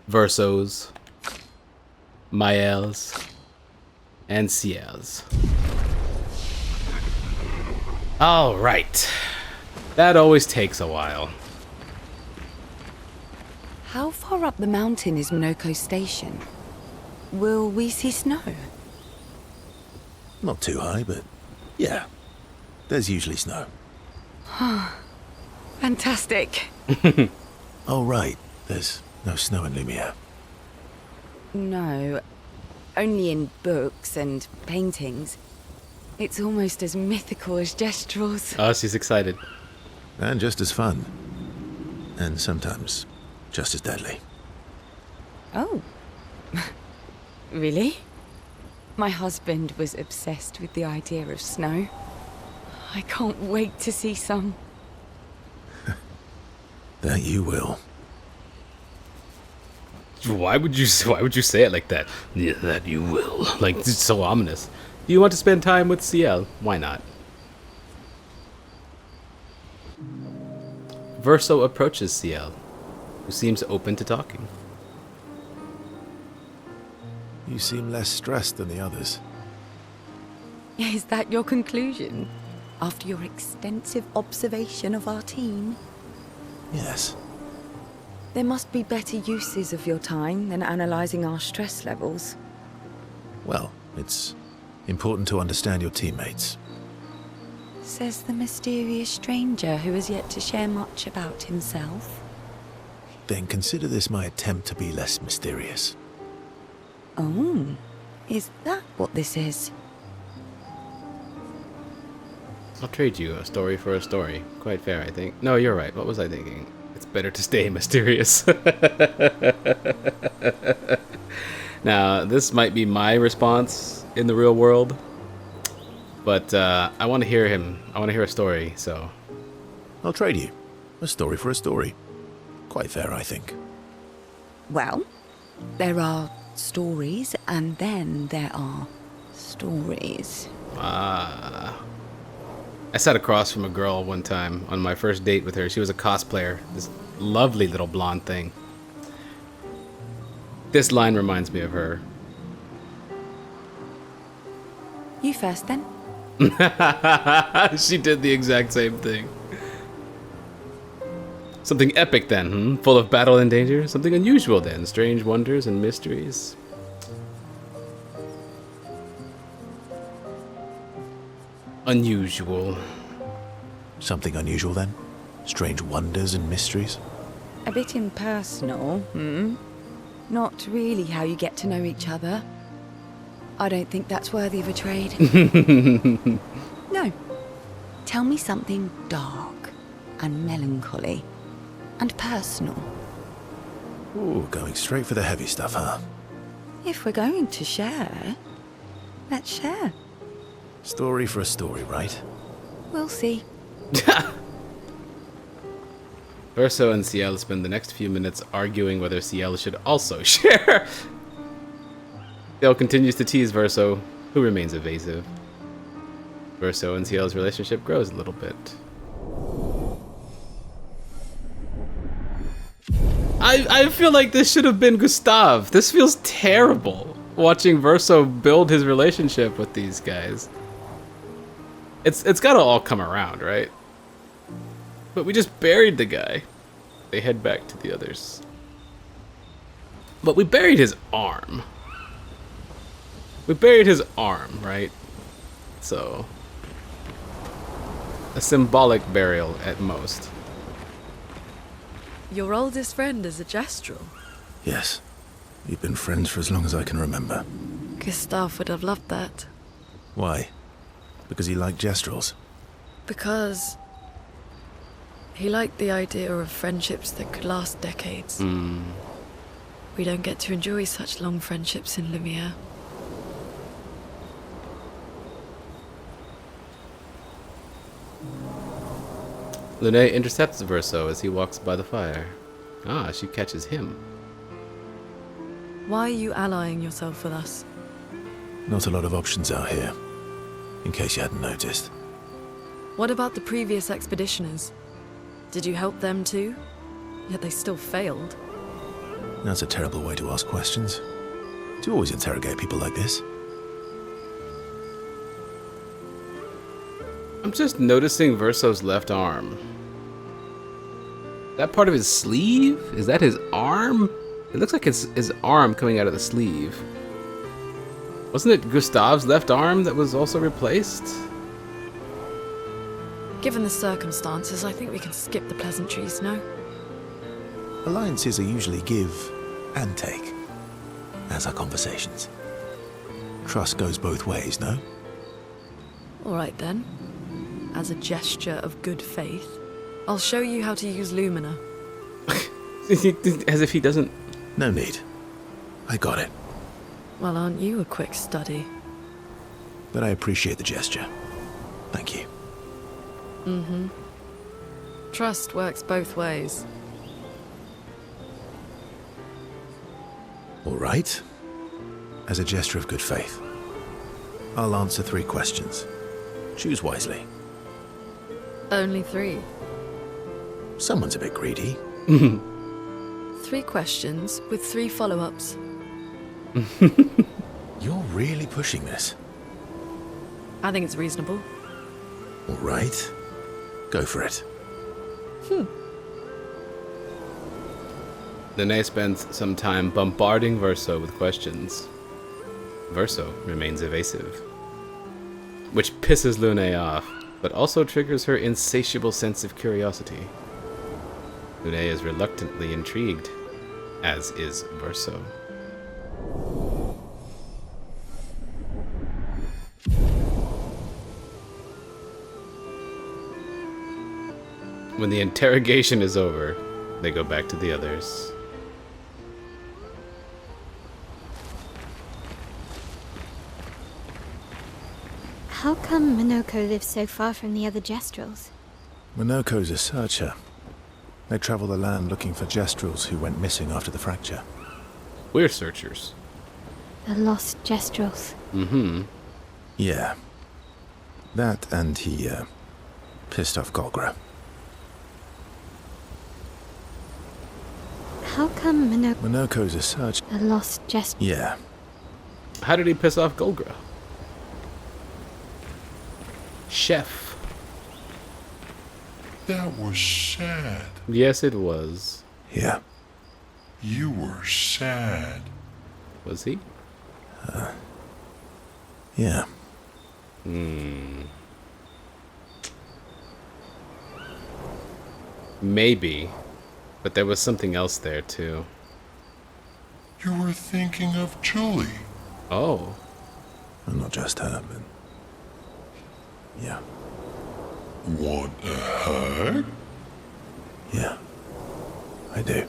Verso's, Mael's, and Ciel's. All right. That always takes a while. How far up the mountain is Minoko Station? Will we see snow? Not too high, but yeah. There's usually snow. Fantastic. Oh, right. There's no snow in Lumiere. No, only in books and paintings. It's almost as mythical as Gestrels. Oh, she's excited. And just as fun. And sometimes just as deadly. Oh. Really? My husband was obsessed with the idea of snow. I can't wait to see some. That you will. Why would you say it like that? Yeah, that you will. Like, it's so ominous. Do you want to spend time with CL? Why not? Verso approaches CL, who seems open to talking. You seem less stressed than the others. Is that your conclusion? After your extensive observation of our team? Yes. There must be better uses of your time than analysing our stress levels. Well, it's important to understand your teammates. Says the mysterious stranger who has yet to share much about himself. Then consider this my attempt to be less mysterious. Oh, is that what this is? I'll trade you a story for a story. Quite fair, I think. No, you're right. What was I thinking? It's better to stay mysterious. Now, this might be my response in the real world, but I want to hear him. I want to hear a story, so... I'll trade you. A story for a story. Quite fair, I think. Well, there are stories, and then there are stories. I sat across from a girl one time on my first date with her. She was a cosplayer, this lovely little blonde thing. This line reminds me of her. You first, then. She did the exact same thing. Something epic then, full of battle and danger. Something unusual then, strange wonders and mysteries. Unusual. Something unusual then? Strange wonders and mysteries? A bit impersonal, Not really how you get to know each other. I don't think that's worthy of a trade. No. Tell me something dark and melancholy and personal. Ooh, going straight for the heavy stuff, huh? If we're going to share, let's share. Story for a story, right? We'll see. Verso and Ciel spend the next few minutes arguing whether Ciel should also share. Ciel continues to tease Verso, who remains evasive. Verso and Ciel's relationship grows a little bit. I feel like this should have been Gustav. This feels terrible, watching Verso build his relationship with these guys. It's gotta all come around, right? But we just buried the guy. They head back to the others. But we buried his arm. We buried his arm, right? So... a symbolic burial at most. Your oldest friend is a Gestrel. Yes. We've been friends for as long as I can remember. Gustav would have loved that. Why? Because he liked Gestrels? Because he liked the idea of friendships that could last decades. We don't get to enjoy such long friendships in Lumiere. Lune intercepts Verso as he walks by the fire. Ah, she catches him. Why are you allying yourself with us? Not a lot of options out here, in case you hadn't noticed. What about the previous expeditioners? Did you help them too? Yet they still failed. That's a terrible way to ask questions. Do you always interrogate people like this? I'm just noticing Verso's left arm. That part of his sleeve? Is that his arm? It looks like it's his arm coming out of the sleeve. Wasn't it Gustav's left arm that was also replaced? Given the circumstances, I think we can skip the pleasantries, no? Alliances are usually give and take, as are conversations. Trust goes both ways, no? All right then. As a gesture of good faith, I'll show you how to use Lumina. As if he doesn't... No need. I got it. Well, aren't you a quick study? But I appreciate the gesture. Thank you. Trust works both ways. All right. As a gesture of good faith, I'll answer 3 questions. Choose wisely. Only 3. Someone's a bit greedy. 3 questions with 3 follow-ups. You're really pushing this. I think it's reasonable. All right. Go for it. Lene spends some time bombarding Verso with questions. Verso remains evasive, which pisses Lune off, but also triggers her insatiable sense of curiosity. Lune is reluctantly intrigued, as is Verso. When the interrogation is over, they go back to the others. How come Minoko lives so far from the other Jestrels? Minoko's a searcher. They travel the land looking for Jestrels who went missing after the fracture. We're searchers. The lost Jestrels. Mm-hmm. Yeah. That and he, pissed off Golgra. How come Minoko's a searcher. the lost Jestrels? Yeah. How did he piss off Golgra? Chef. That was sad. Yes, it was. Yeah. You were sad. Was he? Yeah. Maybe. But there was something else there, too. You were thinking of Julie. Oh. And not just her, but... Yeah. Want a hug? Yeah. I do.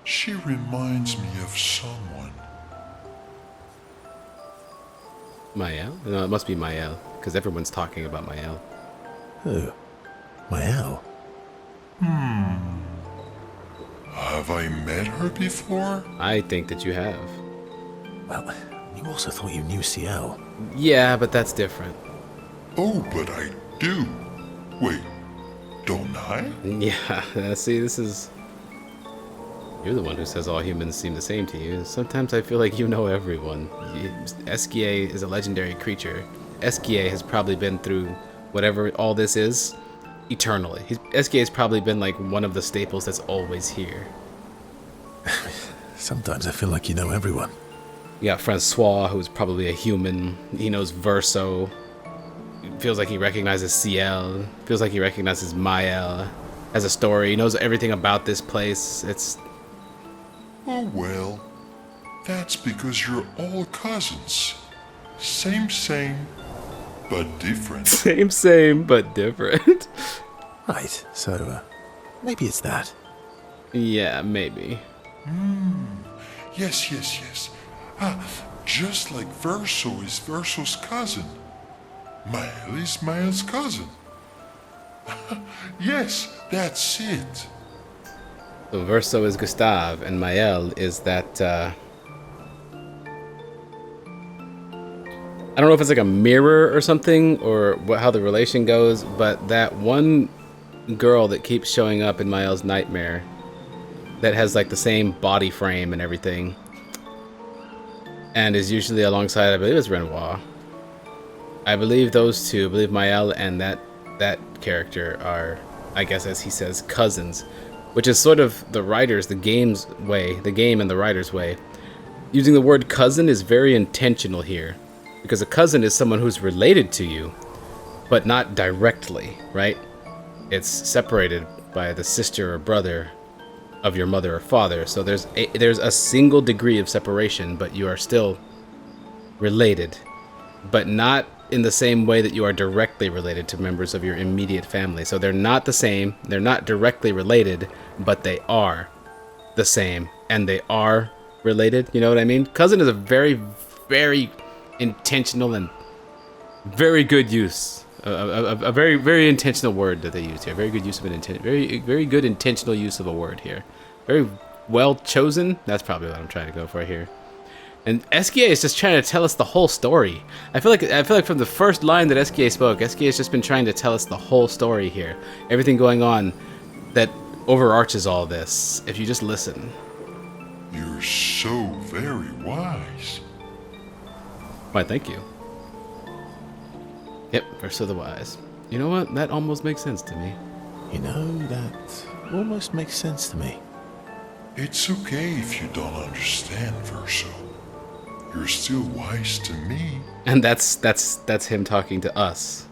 She reminds me of someone. Mael? No, it must be Mael, because everyone's talking about Mael. Who? Mael? Have I met her before? I think that you have. Well, you also thought you knew CL. Yeah, but that's different. Oh, but I do. Wait, don't I? Yeah, see, this is... You're the one who says all humans seem the same to you. Sometimes I feel like you know everyone. Esquier is a legendary creature. Esquier has probably been through whatever all this is eternally. Esquier has probably been like one of the staples that's always here. Sometimes I feel like you know everyone. You got Francois, who's probably a human. He knows Verso. Feels like he recognizes CL. Feels like he recognizes Mael. Has a story. He knows everything about this place. It's... Oh well, that's because you're all cousins. Same, but different. Same, but different. Right, so, maybe it's that. Yeah, maybe. Yes. Just like Verso is Verso's cousin. Mael is Mael's cousin. Yes, that's it. So Verso is Gustave, and Mael is that, I don't know if it's like a mirror or something, or how the relation goes, but that one girl that keeps showing up in Mael's nightmare, that has like the same body frame and everything, and is usually alongside, I believe it's Renoir. I believe those two, I believe Mael and that character are, I guess as he says, cousins. Which is sort of the writer's, the game's way, the game and the writer's way. Using the word cousin is very intentional here. Because a cousin is someone who's related to you, but not directly, right? It's separated by the sister or brother of your mother or father. So there's a single degree of separation, but you are still related. But not in the same way that you are directly related to members of your immediate family. So they're not the same, they're not directly related, but they are the same, and they are related, you know what I mean? Cousin is a very, very intentional and very good use, a very, very intentional word that they use here. Very good use of an very good intentional use of a word here. Very well chosen, that's probably what I'm trying to go for here. And Esquier is just trying to tell us the whole story. I feel like from the first line that Esquier spoke, Esquier has just been trying to tell us the whole story here. Everything going on that overarches all this, if you just listen. You're so very wise. Why, thank you. Yep, Verso the Wise. You know what? That almost makes sense to me. You know, that almost makes sense to me. It's okay if you don't understand, Verso. You're still wise to me. And that's him talking to us.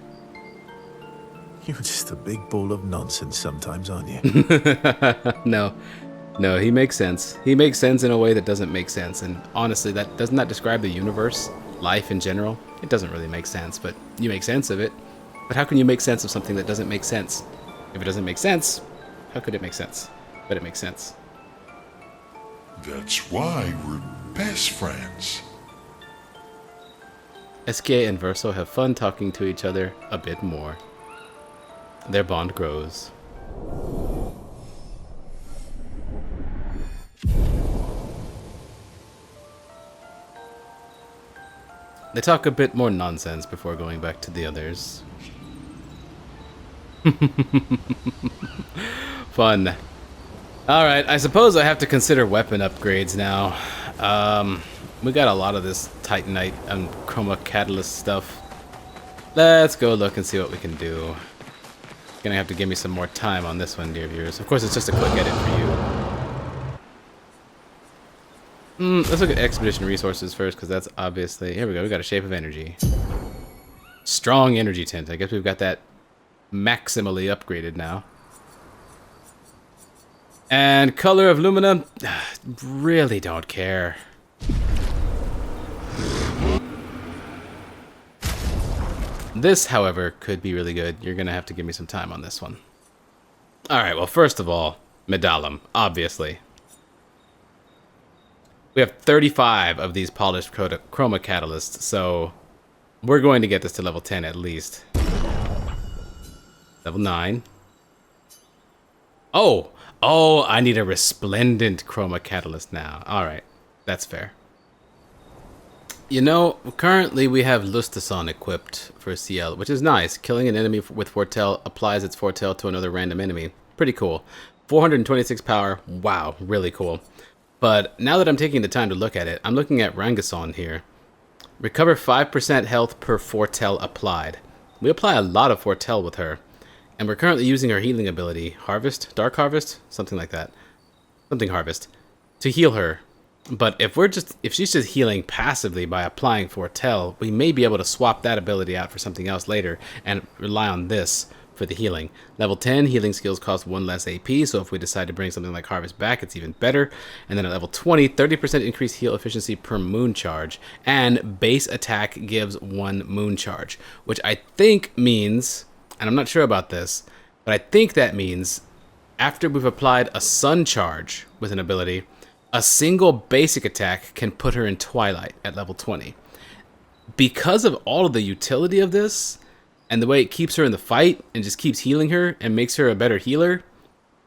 You're just a big ball of nonsense sometimes, aren't you? No, he makes sense. He makes sense in a way that doesn't make sense. And honestly, doesn't that describe the universe, life in general? It doesn't really make sense, but you make sense of it. But how can you make sense of something that doesn't make sense? If it doesn't make sense, how could it make sense? But it makes sense. That's why we're best friends. SK and Verso have fun talking to each other a bit more. Their bond grows. They talk a bit more nonsense before going back to the others. Fun. Alright, I suppose I have to consider weapon upgrades now. We got a lot of this Titanite and Chroma Catalyst stuff. Let's go look and see what we can do. Gonna have to give me some more time on this one, dear viewers. Of course, it's just a quick edit for you. Let's look at expedition resources first, because that's obviously... Here we go, we got a Shape of Energy. Strong energy tint. I guess we've got that maximally upgraded now. And color of Lumina, really don't care. This, however, could be really good. You're gonna have to give me some time on this one. Alright, well, first of all, Medallum, obviously. We have 35 of these polished chroma catalysts, so we're going to get this to level 10 at least. Level 9. Oh, I need a resplendent chroma catalyst now. Alright, that's fair. You know, currently we have Lustason equipped for CL, which is nice. Killing an enemy with Foretell applies its Foretell to another random enemy. Pretty cool. 426 power. Wow, really cool. But now that I'm taking the time to look at it, I'm looking at Rangason here. Recover 5% health per Foretell applied. We apply a lot of Foretell with her. And we're currently using her healing ability, Harvest, Dark Harvest, something like that. Something Harvest, to heal her. But if she's just healing passively by applying Foretell, we may be able to swap that ability out for something else later and rely on this for the healing. Level 10, healing skills cost 1 less AP, so if we decide to bring something like Harvest back, it's even better. And then at level 20, 30% increased heal efficiency per moon charge, and base attack gives 1 moon charge, which I think means, and I'm not sure about this, but I think that means after we've applied a sun charge with an ability, a single basic attack can put her in Twilight at level 20. Because of all of the utility of this, and the way it keeps her in the fight and just keeps healing her and makes her a better healer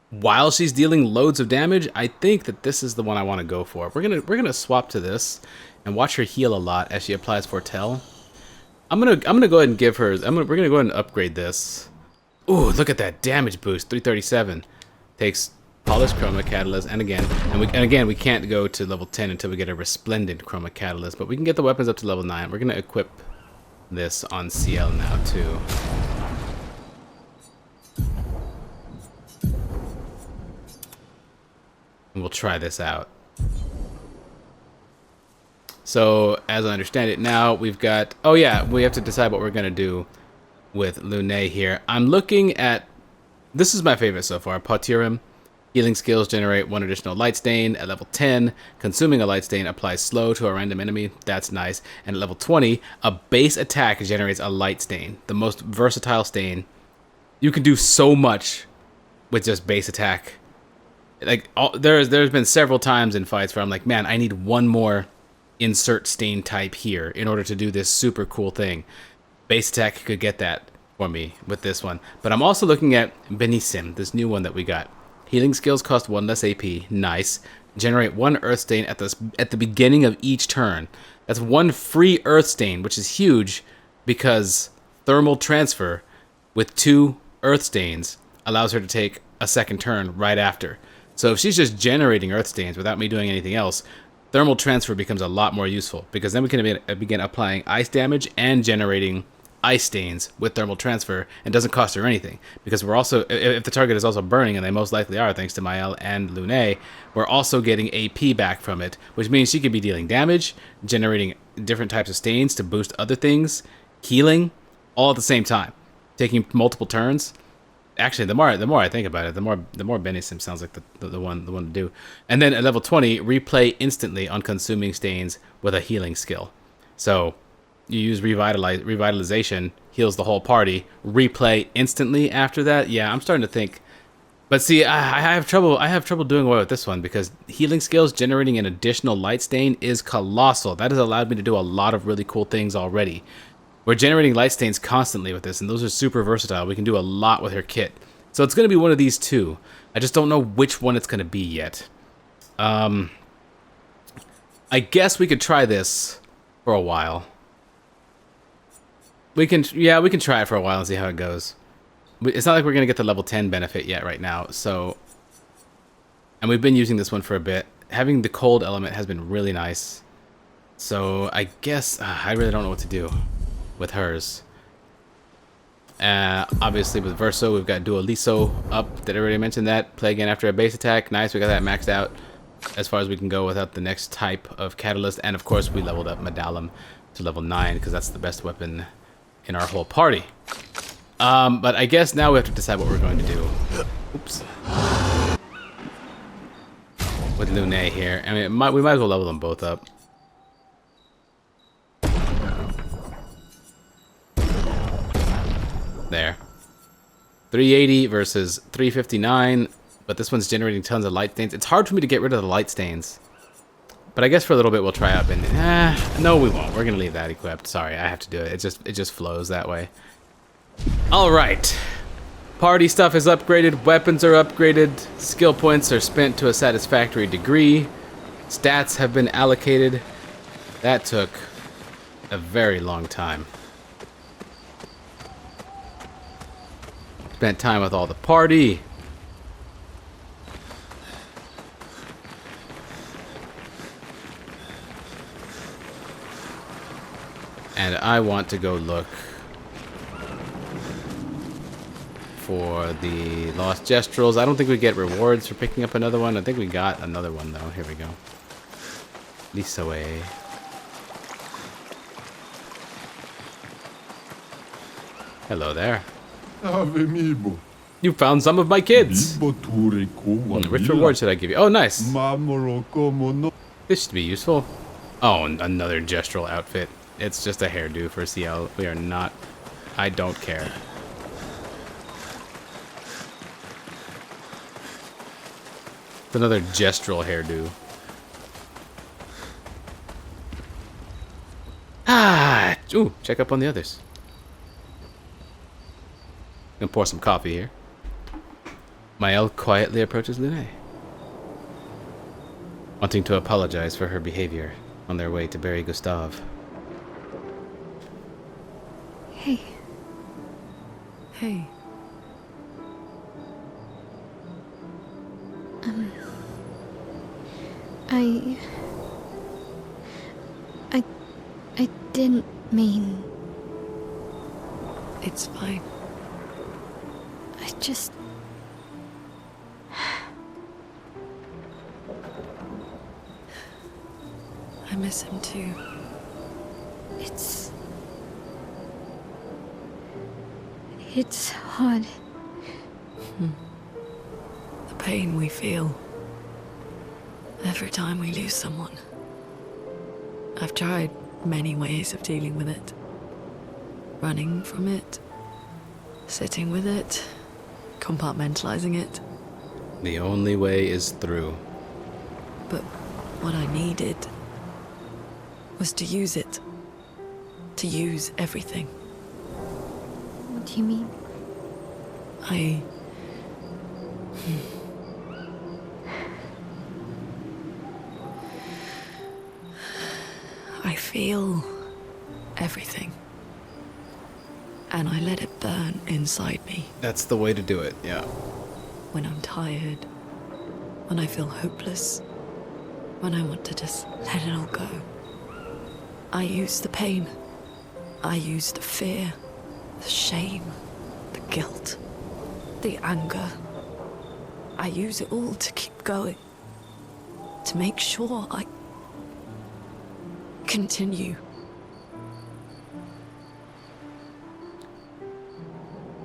while she's dealing loads of damage, I think that this is the one I want to go for. We're gonna swap to this and watch her heal a lot as she applies Foretell. I'm gonna go ahead and give her. We're gonna go ahead and upgrade this. Ooh, look at that damage boost, 337. Takes polished chroma catalyst, and again we can't go to level 10 until we get a resplendent chroma catalyst, but we can get the weapons up to level 9. We're gonna equip this on CL now too. And we'll try this out. So as I understand it now, we've got, oh yeah, we have to decide what we're gonna do with Lune here. I'm looking at, this is my favorite so far, Potirum. Healing skills generate 1 additional light stain at level 10. Consuming a light stain applies slow to a random enemy. That's nice. And at level 20, a base attack generates a light stain. The most versatile stain. You can do so much with just base attack. Like there's been several times in fights where I'm like, man, I need one more insert stain type here in order to do this super cool thing. Base attack could get that for me with this one. But I'm also looking at Benissim, this new one that we got. Healing skills cost 1 less AP. Nice. Generate 1 earth stain at the beginning of each turn. That's 1 free earth stain, which is huge because thermal transfer with 2 earth stains allows her to take a second turn right after. So if she's just generating earth stains without me doing anything else, thermal transfer becomes a lot more useful because then we can begin applying ice damage and generating ice stains with thermal transfer and doesn't cost her anything, because we're also, if the target is also burning, and they most likely are thanks to Mael and Lune, we're also getting AP back from it, which means she could be dealing damage, generating different types of stains to boost other things, healing, all at the same time, taking multiple turns. Actually, the more I think about it, the more Benny Sim sounds like the one to do. And then at level 20, replay instantly on consuming stains with a healing skill. So you use revitalization, heals the whole party, replay instantly after that. Yeah, I'm starting to think. But see, I have trouble doing away with this one, because healing skills generating an additional light stain is colossal. That has allowed me to do a lot of really cool things already. We're generating light stains constantly with this, and those are super versatile. We can do a lot with her kit. So it's going to be one of these two. I just don't know which one it's going to be yet. I guess we could try this for a while. We can try it for a while and see how it goes. It's not like we're going to get the level 10 benefit yet right now, so... And we've been using this one for a bit. Having the cold element has been really nice. So I guess... I really don't know what to do with hers. Obviously with Verso, we've got Dualiso up, that I already mentioned that. Play again after a base attack. Nice, we got that maxed out as far as we can go without the next type of catalyst. And of course we leveled up Medallum to level 9, because that's the best weapon in our whole party. But I guess now we have to decide what we're going to do. Oops. With Lune here. I mean, we might as well level them both up. There. 380 versus 359, but this one's generating tons of light stains. It's hard for me to get rid of the light stains. But I guess for a little bit we'll try up and... no, we won't. We're going to leave that equipped. Sorry, I have to do it. It just flows that way. Alright. Party stuff is upgraded. Weapons are upgraded. Skill points are spent to a satisfactory degree. Stats have been allocated. That took a very long time. Spent time with all the party. And I want to go look for the Lost Gestrels. I don't think we get rewards for picking up another one. I think we got another one though. Here we go. Lisoe. Hello there. You found some of my kids. Which reward should I give you? Oh, nice. This should be useful. Oh, another gestural outfit. It's just a hairdo for CL. We are not... I don't care. It's another gestural hairdo. Ah! Ooh, check up on the others. Gonna pour some coffee here. Mael quietly approaches Lune, wanting to apologize for her behavior on their way to bury Gustave. Hey. Hey. I didn't mean... It's fine. I just... I miss him too. It's hard. The pain we feel every time we lose someone. I've tried many ways of dealing with it. Running from it, sitting with it, compartmentalizing it. The only way is through. But what I needed was to use it. To use everything. What do you mean? I feel everything. And I let it burn inside me. That's the way to do it, yeah. When I'm tired, when I feel hopeless, when I want to just let it all go. I use the pain. I use the fear The shame, the guilt, the anger. I use it all to keep going. To make sure I continue.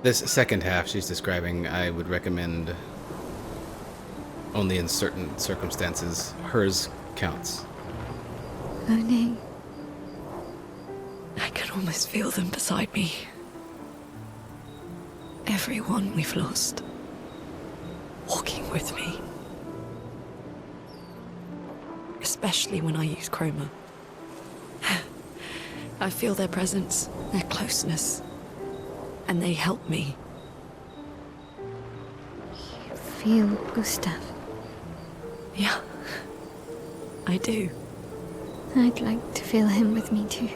This second half she's describing, I would recommend only in certain circumstances. Hers counts. Oh no. I can almost feel them beside me. Everyone we've lost. Walking with me. Especially when I use chroma. I feel their presence, their closeness. And they help me. You feel Gustav? Yeah, I do. I'd like to feel him with me too.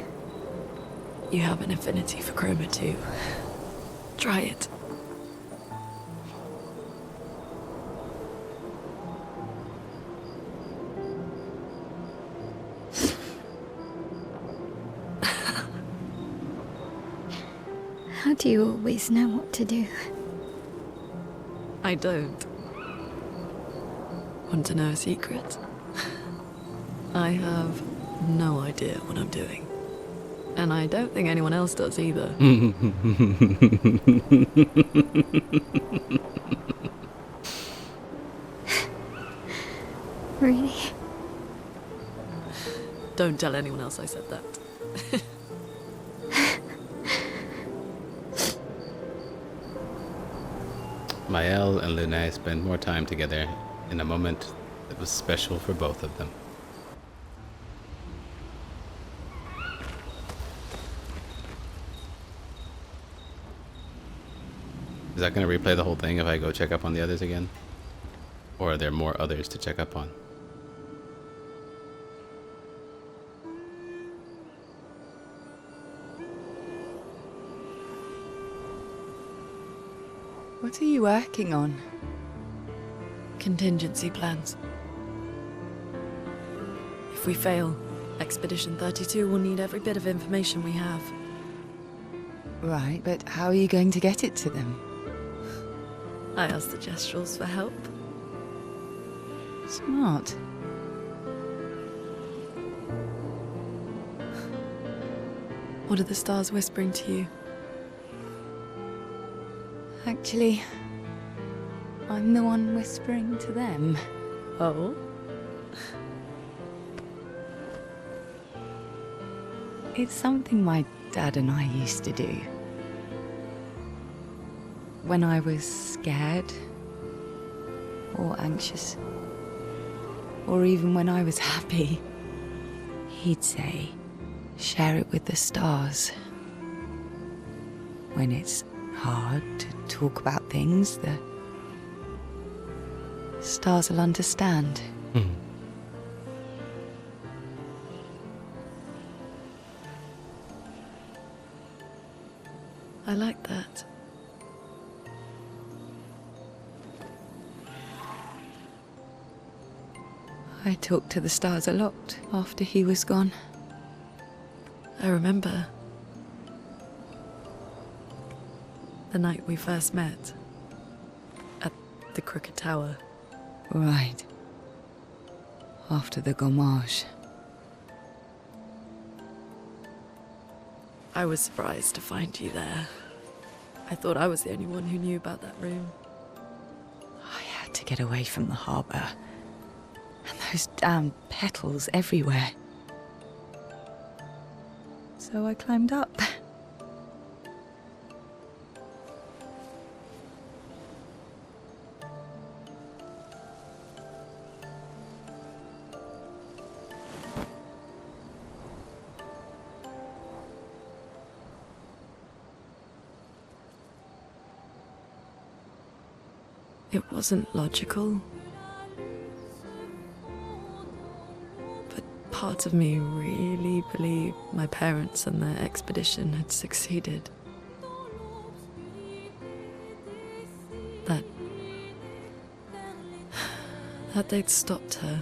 You have an affinity for chroma too. Try it. How do you always know what to do? I don't. Want to know a secret? I have no idea what I'm doing. And I don't think anyone else does either. Really? Don't tell anyone else I said that. Maëlle and Luna spend more time together in a moment that was special for both of them. Is that going to replay the whole thing if I go check up on the others again? Or are there more others to check up on? What are you working on? Contingency plans. If we fail, Expedition 32 will need every bit of information we have. Right, but how are you going to get it to them? I asked the Gestrals for help. Smart. What are the stars whispering to you? Actually, I'm the one whispering to them. Oh? It's something my dad and I used to do. When I was scared, or anxious, or even when I was happy, he'd say, share it with the stars. When it's hard to talk about things, the stars will understand. I like that. I talked to the stars a lot after he was gone. I remember the night we first met at the Crooked Tower. Right. After the gommage. I was surprised to find you there. I thought I was the only one who knew about that room. I had to get away from the harbour. And those damn petals everywhere. So I climbed up. It wasn't logical. But part of me really believed my parents and their expedition had succeeded. That they'd stopped her.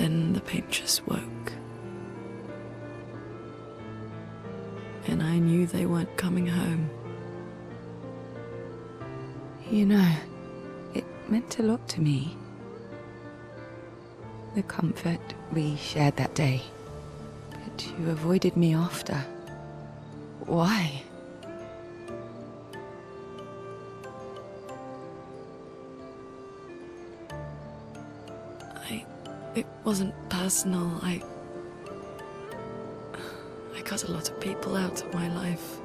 Then the pain just woke. And I knew they weren't coming home. You know, it meant a lot to me. The comfort we shared that day. But you avoided me after. Why? It wasn't personal. I cut a lot of people out of my life.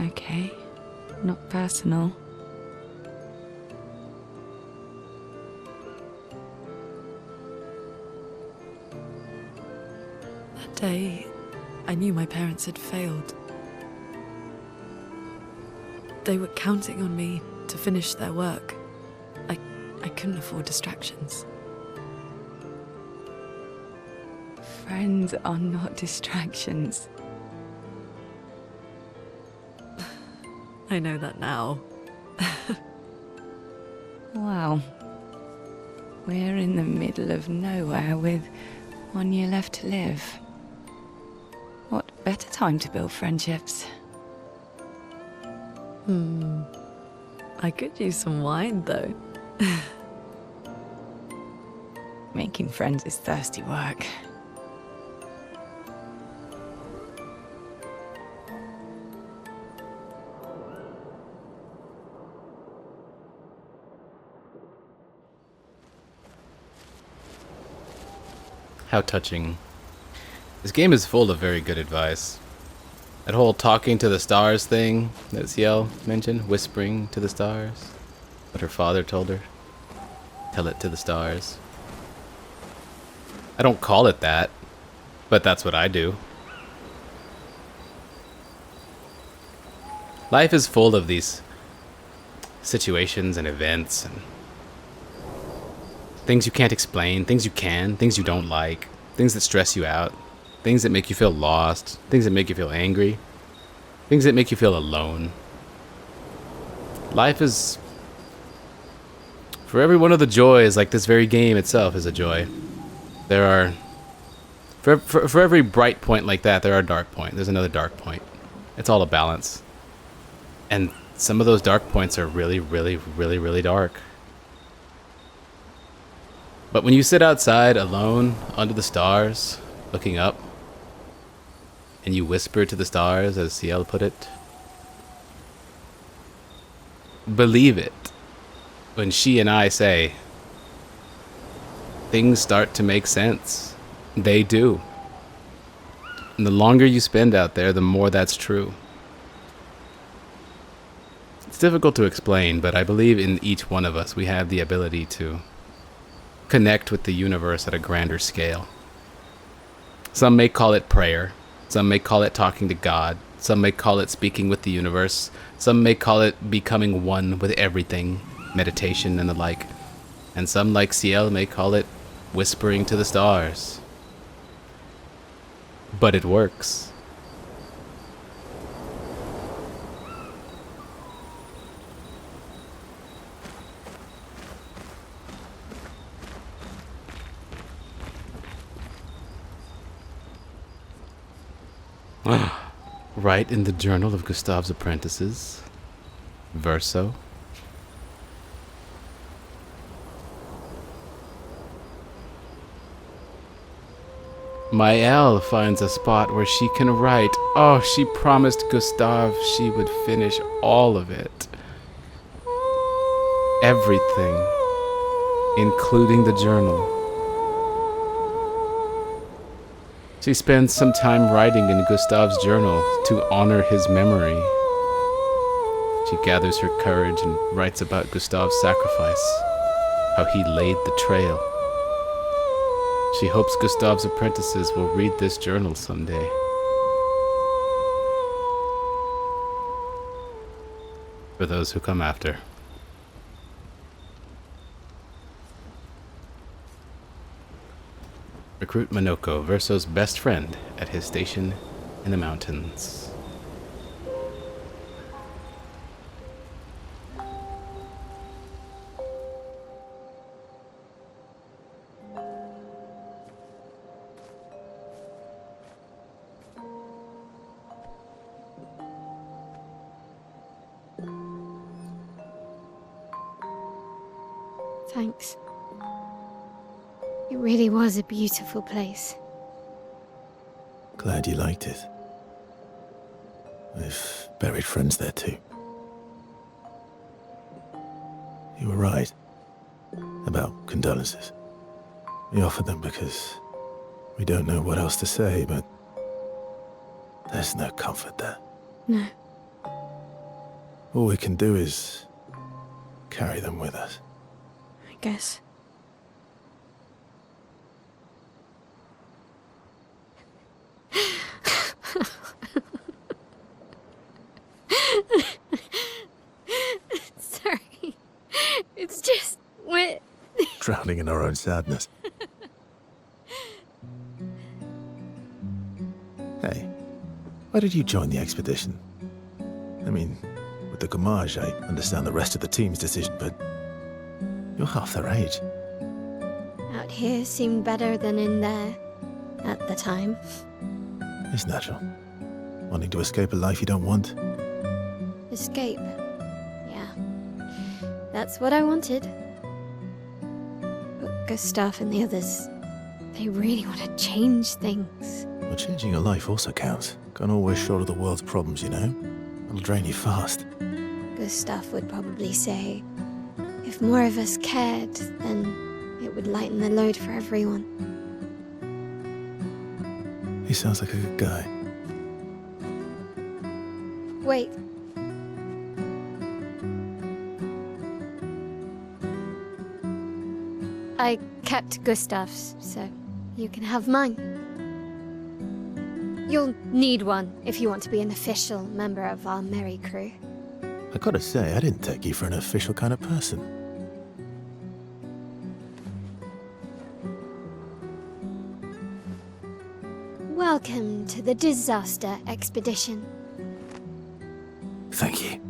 Okay, not personal. That day, I knew my parents had failed. They were counting on me to finish their work. I couldn't afford distractions. Friends are not distractions. I know that now. Wow. We're in the middle of nowhere with 1 year left to live. What better time to build friendships? I could use some wine, though. Making friends is thirsty work. How touching. This game is full of very good advice. That whole talking to the stars thing that Ciel mentioned, whispering to the stars. What her father told her. Tell it to the stars. I don't call it that, but that's what I do. Life is full of these situations and events and things you can't explain, things you can, things you don't like, things that stress you out, things that make you feel lost, things that make you feel angry, things that make you feel alone. Life is... For every one of the joys, like this very game itself is a joy. There are... For every bright point like that, there are dark points. There's another dark point. It's all a balance. And some of those dark points are really, really, really, really dark. But when you sit outside alone under the stars, looking up, and you whisper to the stars, as Ciel put it, believe it. When she and I say, things start to make sense. They do. And the longer you spend out there, the more that's true. It's difficult to explain, but I believe in each one of us we have the ability to connect with the universe at a grander scale. Some may call it prayer. Some may call it talking to God. Some may call it speaking with the universe. Some may call it becoming one with everything, meditation and the like. And some, like Ciel, may call it whispering to the stars. But it works. Write in the journal of Gustave's apprentices. Verso. Maëlle finds a spot where she can write. Oh, she promised Gustave she would finish all of it. Everything, including the journal. She spends some time writing in Gustave's journal to honor his memory. She gathers her courage and writes about Gustave's sacrifice, how he laid the trail. She hopes Gustave's apprentices will read this journal someday. For those who come after. Recruit Minoko, Verso's best friend at his station in the mountains. Thanks. It really was a beautiful place. Glad you liked it. I've buried friends there too. You were right about condolences. We offered them because we don't know what else to say, but there's no comfort there. No. All we can do is carry them with us. I guess. Sorry. It's just wet. Drowning in our own sadness. Hey, why did you join the expedition? I mean, with the Gommage, I understand the rest of the team's decision, but you're half their age. Out here seemed better than in there at the time. It's natural. Wanting to escape a life you don't want. Escape. Yeah. That's what I wanted. But Gustav and the others, they really want to change things. But changing your life also counts. Can't always shoulder the world's problems, you know? It'll drain you fast. Gustav would probably say, if more of us cared, then it would lighten the load for everyone. He sounds like a good guy. Wait. I kept Gustav's, so you can have mine. You'll need one if you want to be an official member of our merry crew. I gotta say, I didn't take you for an official kind of person. Welcome to the disaster expedition. Thank you.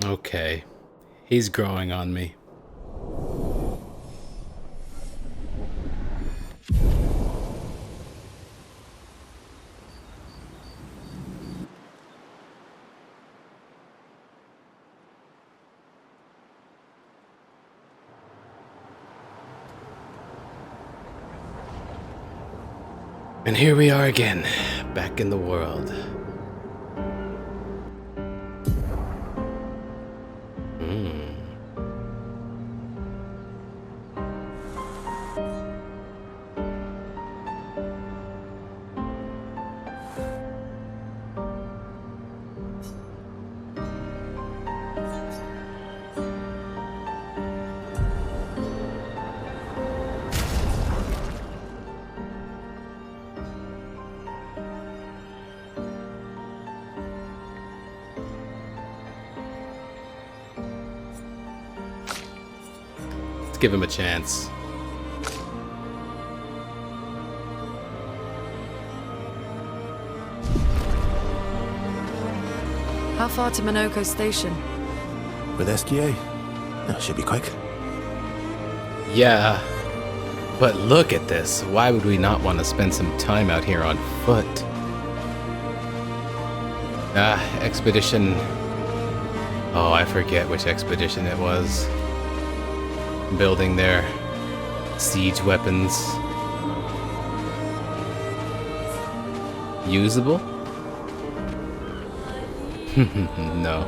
Okay. He's growing on me. And here we are again, back in the world. Let's give him a chance. How far to Minoko Station? With SKA? That should be quick. Yeah, but look at this. Why would we not want to spend some time out here on foot? Expedition. Oh, I forget which expedition it was. Building their siege weapons. Usable? No.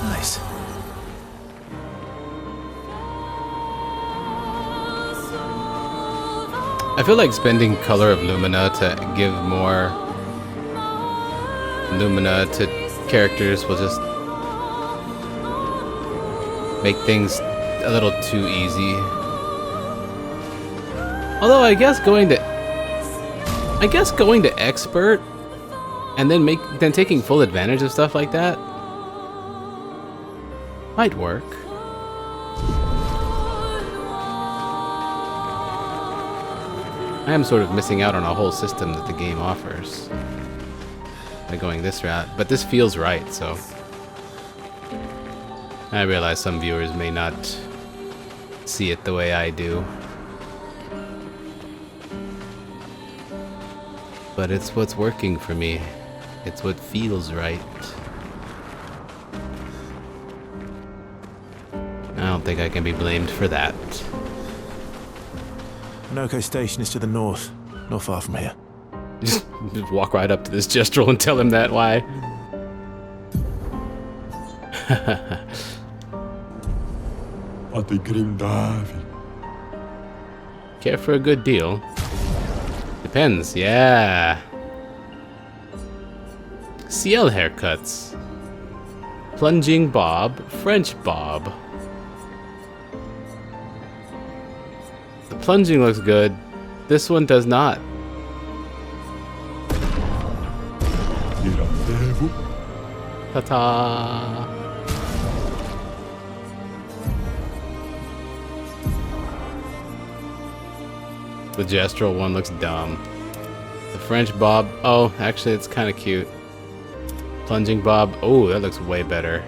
Nice. I feel like spending Color of Lumina to give more Lumina to characters will just make things a little too easy. Although I guess going to expert and then taking full advantage of stuff like that might work. I am sort of missing out on a whole system that the game offers by going this route, but this feels right, so I realize some viewers may not see it the way I do. But it's what's working for me. It's what feels right. I don't think I can be blamed for that. Noco Station is to the north, not far from here. Just walk right up to this Gestrel and tell him that, why? At the Grim Davy. Care for a good deal? Depends, yeah. CL haircuts. Plunging bob, French bob. The plunging looks good. This one does not. Ta-ta! The gestural one looks dumb. The French bob, oh, actually it's kind of cute. Plunging bob, oh, that looks way better.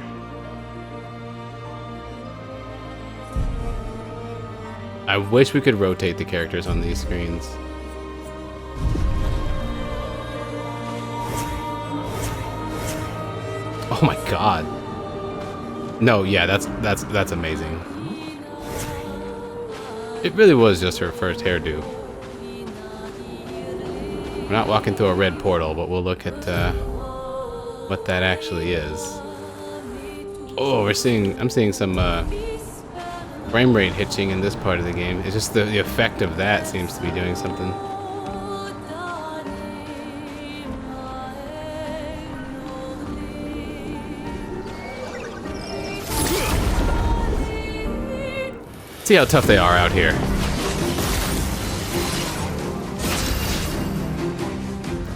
I wish we could rotate the characters on these screens. Oh my god. No, yeah, that's amazing. It really was just her first hairdo. We're not walking through a red portal, but we'll look at what that actually is. Oh, I'm seeing some frame rate hitching in this part of the game. It's just the effect of that seems to be doing something. See how tough they are out here.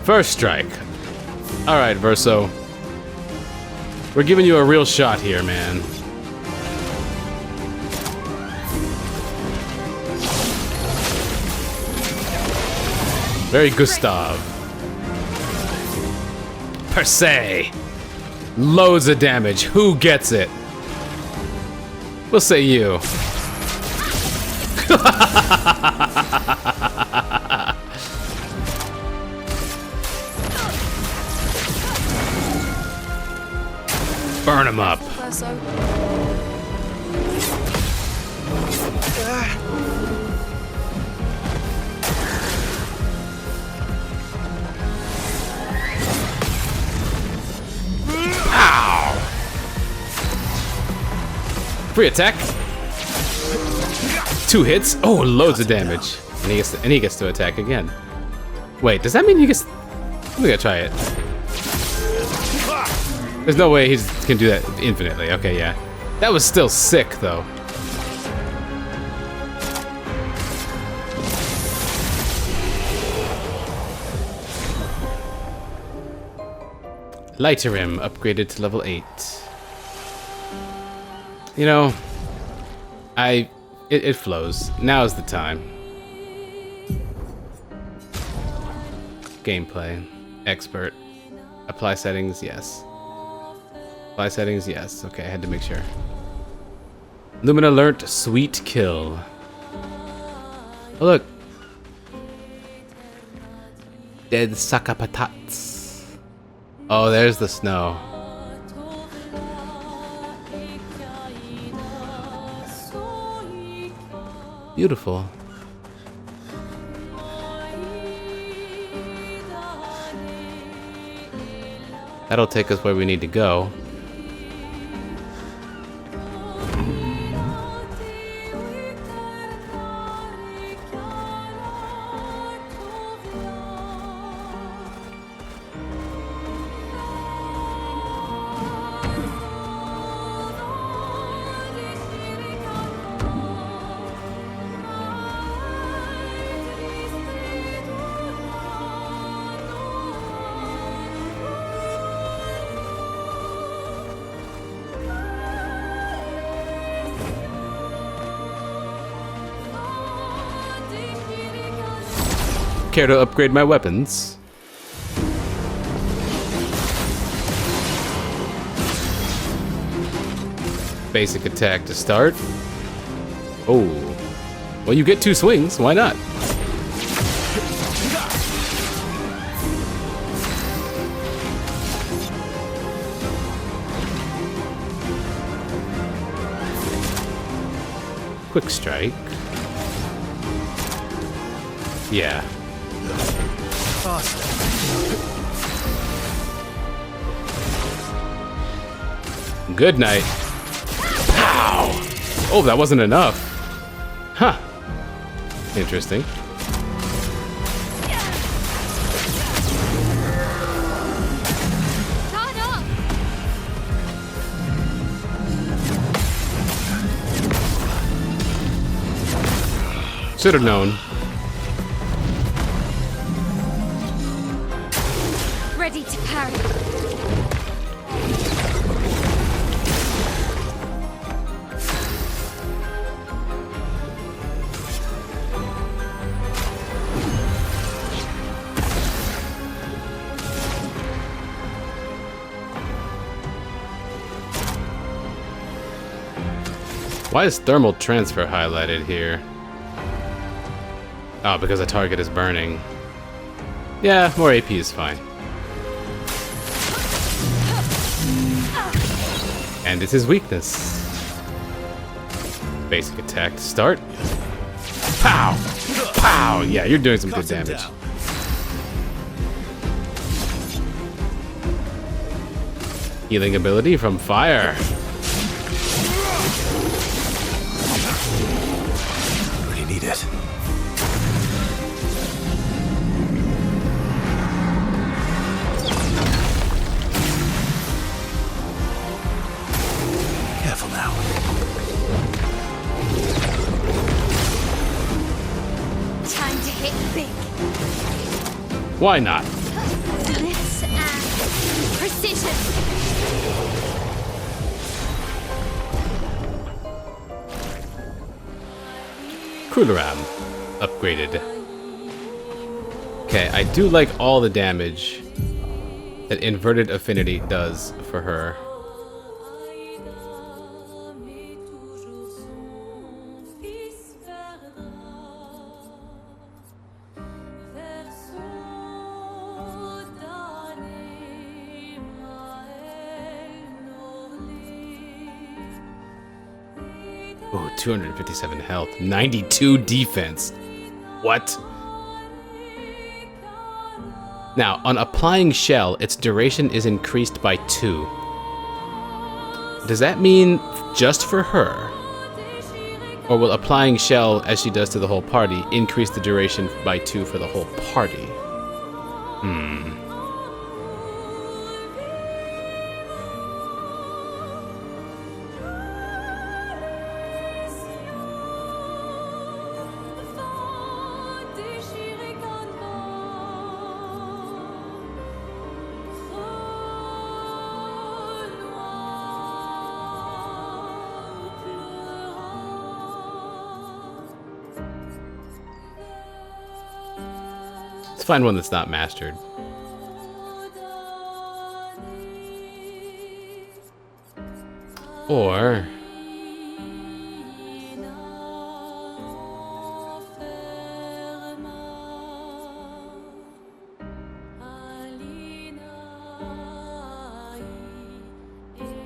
First strike. Alright, Verso. We're giving you a real shot here, man. Very Gustav. Per se. Loads of damage. Who gets it? We'll say you. Burn him up. Ow! Free attack. 2 hits. Oh, loads of damage. And he gets to attack again. Wait, does that mean he gets? I'm gonna try it. There's no way he can do that infinitely. Okay, yeah. That was still sick, though. Lighter Rim upgraded to level 8. You know, it flows. Now is the time. Gameplay. Expert. Apply settings, yes. Apply settings, yes. Okay, I had to make sure. Lumina alert, sweet kill. Oh, look. Dead sakapatats. Oh, there's the snow. Beautiful. That'll take us where we need to go. Care to upgrade my weapons? Basic attack to start. Oh. Well, you get 2 swings. Why not? Quick strike. Yeah. Good night. Pow! Oh, that wasn't enough. Huh. Interesting. Caught up! Should have known. Ready to parry. Why is thermal transfer highlighted here? Oh, because the target is burning. Yeah, more AP is fine. And it's his weakness. Basic attack to start. Pow! Pow! Yeah, you're doing some good damage. Healing ability from fire. Really need it. Careful now. Time to hit big. Why not? Bliss and precision. Cooleram upgraded. Okay, I do like all the damage that inverted affinity does for her. Oh, 257 health, 92 defense. What? Now, on applying shell, its duration is increased by 2. Does that mean just for her? Or will applying shell, as she does to the whole party, increase the duration by 2 for the whole party? Let's find one that's not mastered. Or...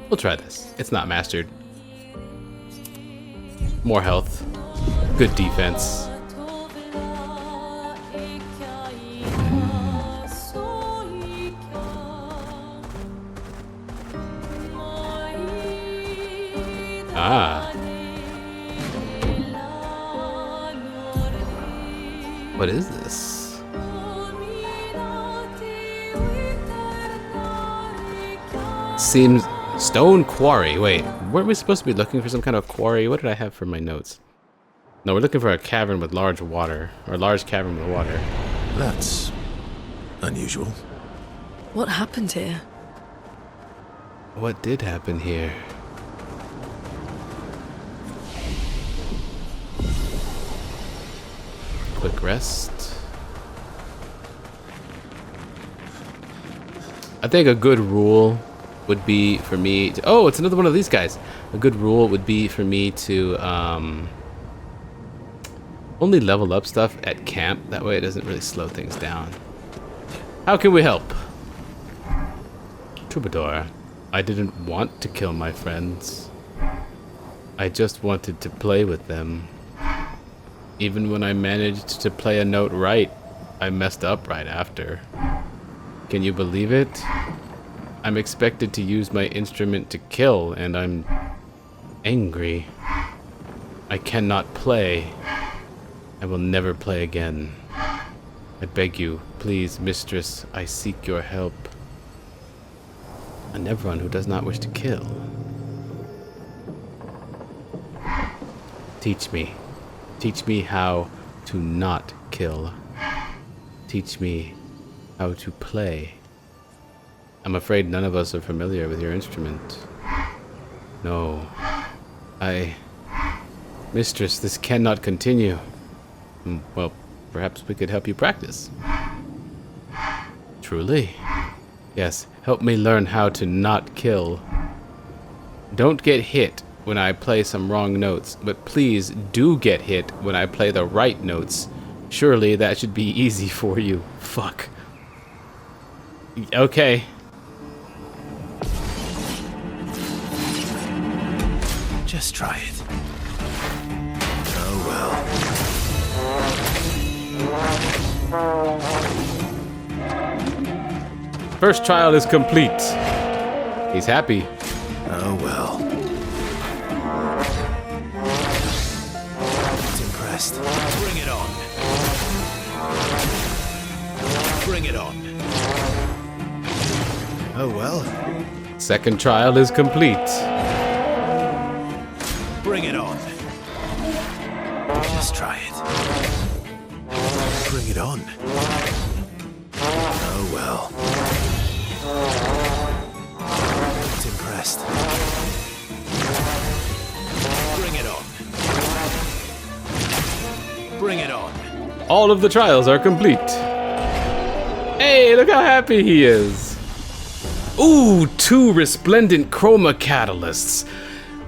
we'll try this. It's not mastered. More health. Good defense. Ah. What is this? Seems stone quarry. Wait, weren't we supposed to be looking for some kind of quarry? What did I have for my notes? No, we're looking for a cavern with large water, or a large cavern with water. That's unusual. What happened here? What did happen here? Quick rest. I think a good rule would be for me to... Oh, it's another one of these guys. A good rule would be for me to only level up stuff at camp. That way it doesn't really slow things down. How can we help? Troubadour, I didn't want to kill my friends. I just wanted to play with them. Even when I managed to play a note right, I messed up right after. Can you believe it? I'm expected to use my instrument to kill, and I'm angry. I cannot play. I will never play again. I beg you, please, mistress, I seek your help. And everyone who does not wish to kill. Teach me. Teach me how to not kill. Teach me how to play. I'm afraid none of us are familiar with your instrument. No. Mistress, this cannot continue. Well, perhaps we could help you practice. Truly? Yes, help me learn how to not kill. Don't get hit when I play some wrong notes, but please do get hit when I play the right notes. Surely that should be easy for you. Fuck. Okay. Just try it. Oh well. First trial is complete. He's happy. Oh well. Not impressed. Bring it on. Bring it on. Oh well. Second trial is complete. Bring it on. Just try it. Bring it on. Oh well. Not impressed. Bring it on. Bring it on. All of the trials are complete. Hey, look how happy he is. Ooh, 2 resplendent chroma catalysts.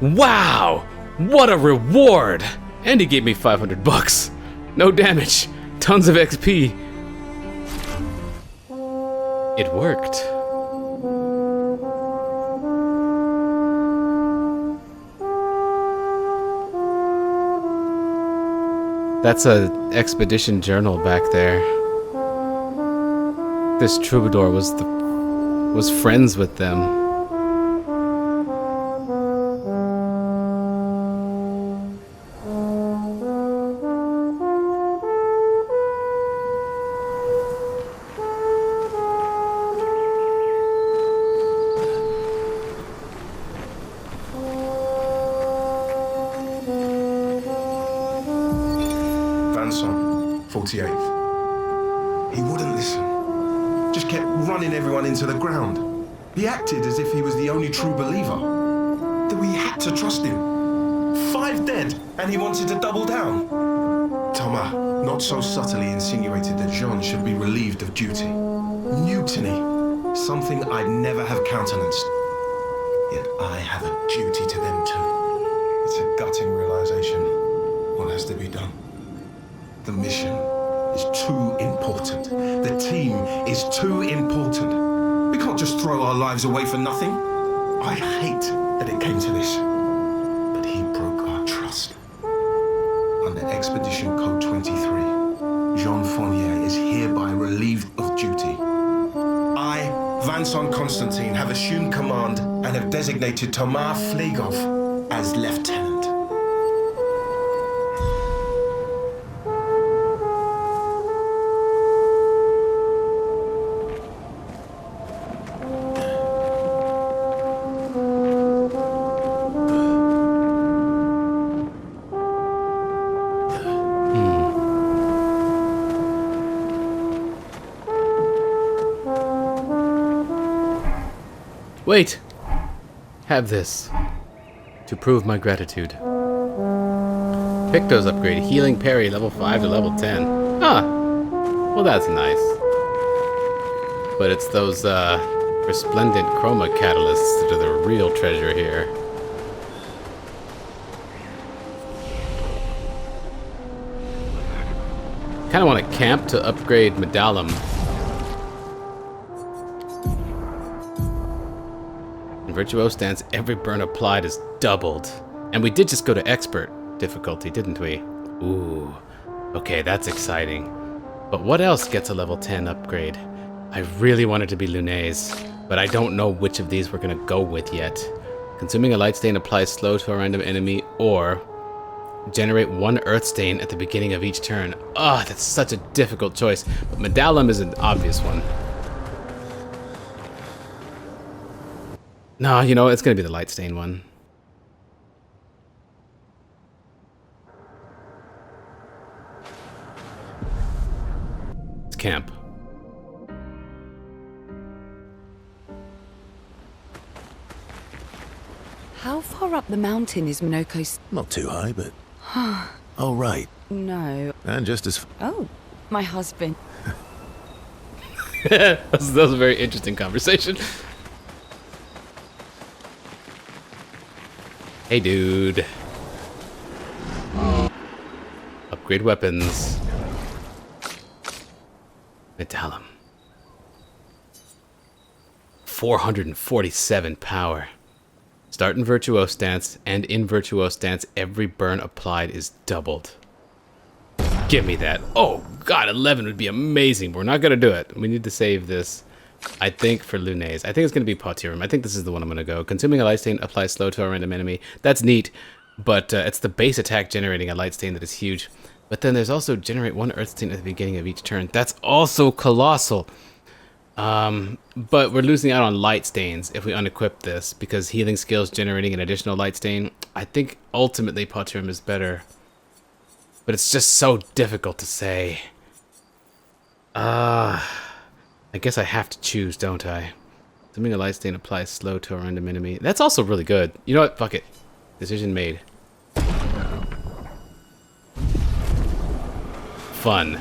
Wow, what a reward. And he gave me $500. No damage, tons of XP. It worked. That's a expedition journal back there. This troubadour was friends with them. Vanson, 48th. He wouldn't listen. Just kept running everyone into the ground. He acted as if he was the only true believer. That we had to trust him. 5 dead, and he wanted to double down. Thomas not so subtly insinuated that Jean should be relieved of duty. Mutiny. Something I'd never have countenanced. Yet I have a duty to them too. It's a gutting realization. What has to be done? The mission is too important. The team is too important. We can't just throw our lives away for nothing. I hate that it came to this. But he broke our trust. Under Expedition Code 23, Jean Fournier is hereby relieved of duty. I, Vincent Constantine, have assumed command and have designated Thomas Flegov as lieutenant. Wait! Have this. To prove my gratitude. Picto's upgrade. Healing parry level 5 to level 10. Huh. Well, that's nice. But it's those Resplendent chroma catalysts that are the real treasure here. Kind of want to camp to upgrade Medallum. In Virtuoso Stance, every burn applied is doubled. And we did just go to Expert difficulty, didn't we? Ooh. Okay, that's exciting. But what else gets a level 10 upgrade? I really wanted to be Lunay's, but I don't know which of these we're going to go with yet. Consuming a light stain applies slow to a random enemy, or generate 1 earth stain at the beginning of each turn. Ah, that's such a difficult choice, but Medallum is an obvious one. No, you know, it's going to be the light stain one. It's camp. How far up the mountain is Minoko's? Not too high, but... oh, right. No. And just as... Oh, my husband. that was a very interesting conversation. Hey, dude. Upgrade weapons. Medallum. 447 power. Start in Virtuoso Stance, and in Virtuoso Stance, every burn applied is doubled. Give me that. Oh, God, 11 would be amazing. We're not going to do it. We need to save this, I think, for Lunay's. I think it's going to be Potirum. I think this is the one I'm going to go. Consuming a light stain applies slow to a random enemy. That's neat, but it's the base attack generating a light stain that is huge. But then there's also generate 1 earth stain at the beginning of each turn. That's also colossal. But we're losing out on light stains if we unequip this, because healing skills generating an additional light stain. I think ultimately Potirum is better, but it's just so difficult to say. I guess I have to choose, don't I? Assuming a light stain applies slow to a random enemy. That's also really good. You know what? Fuck it. Decision made. Fun.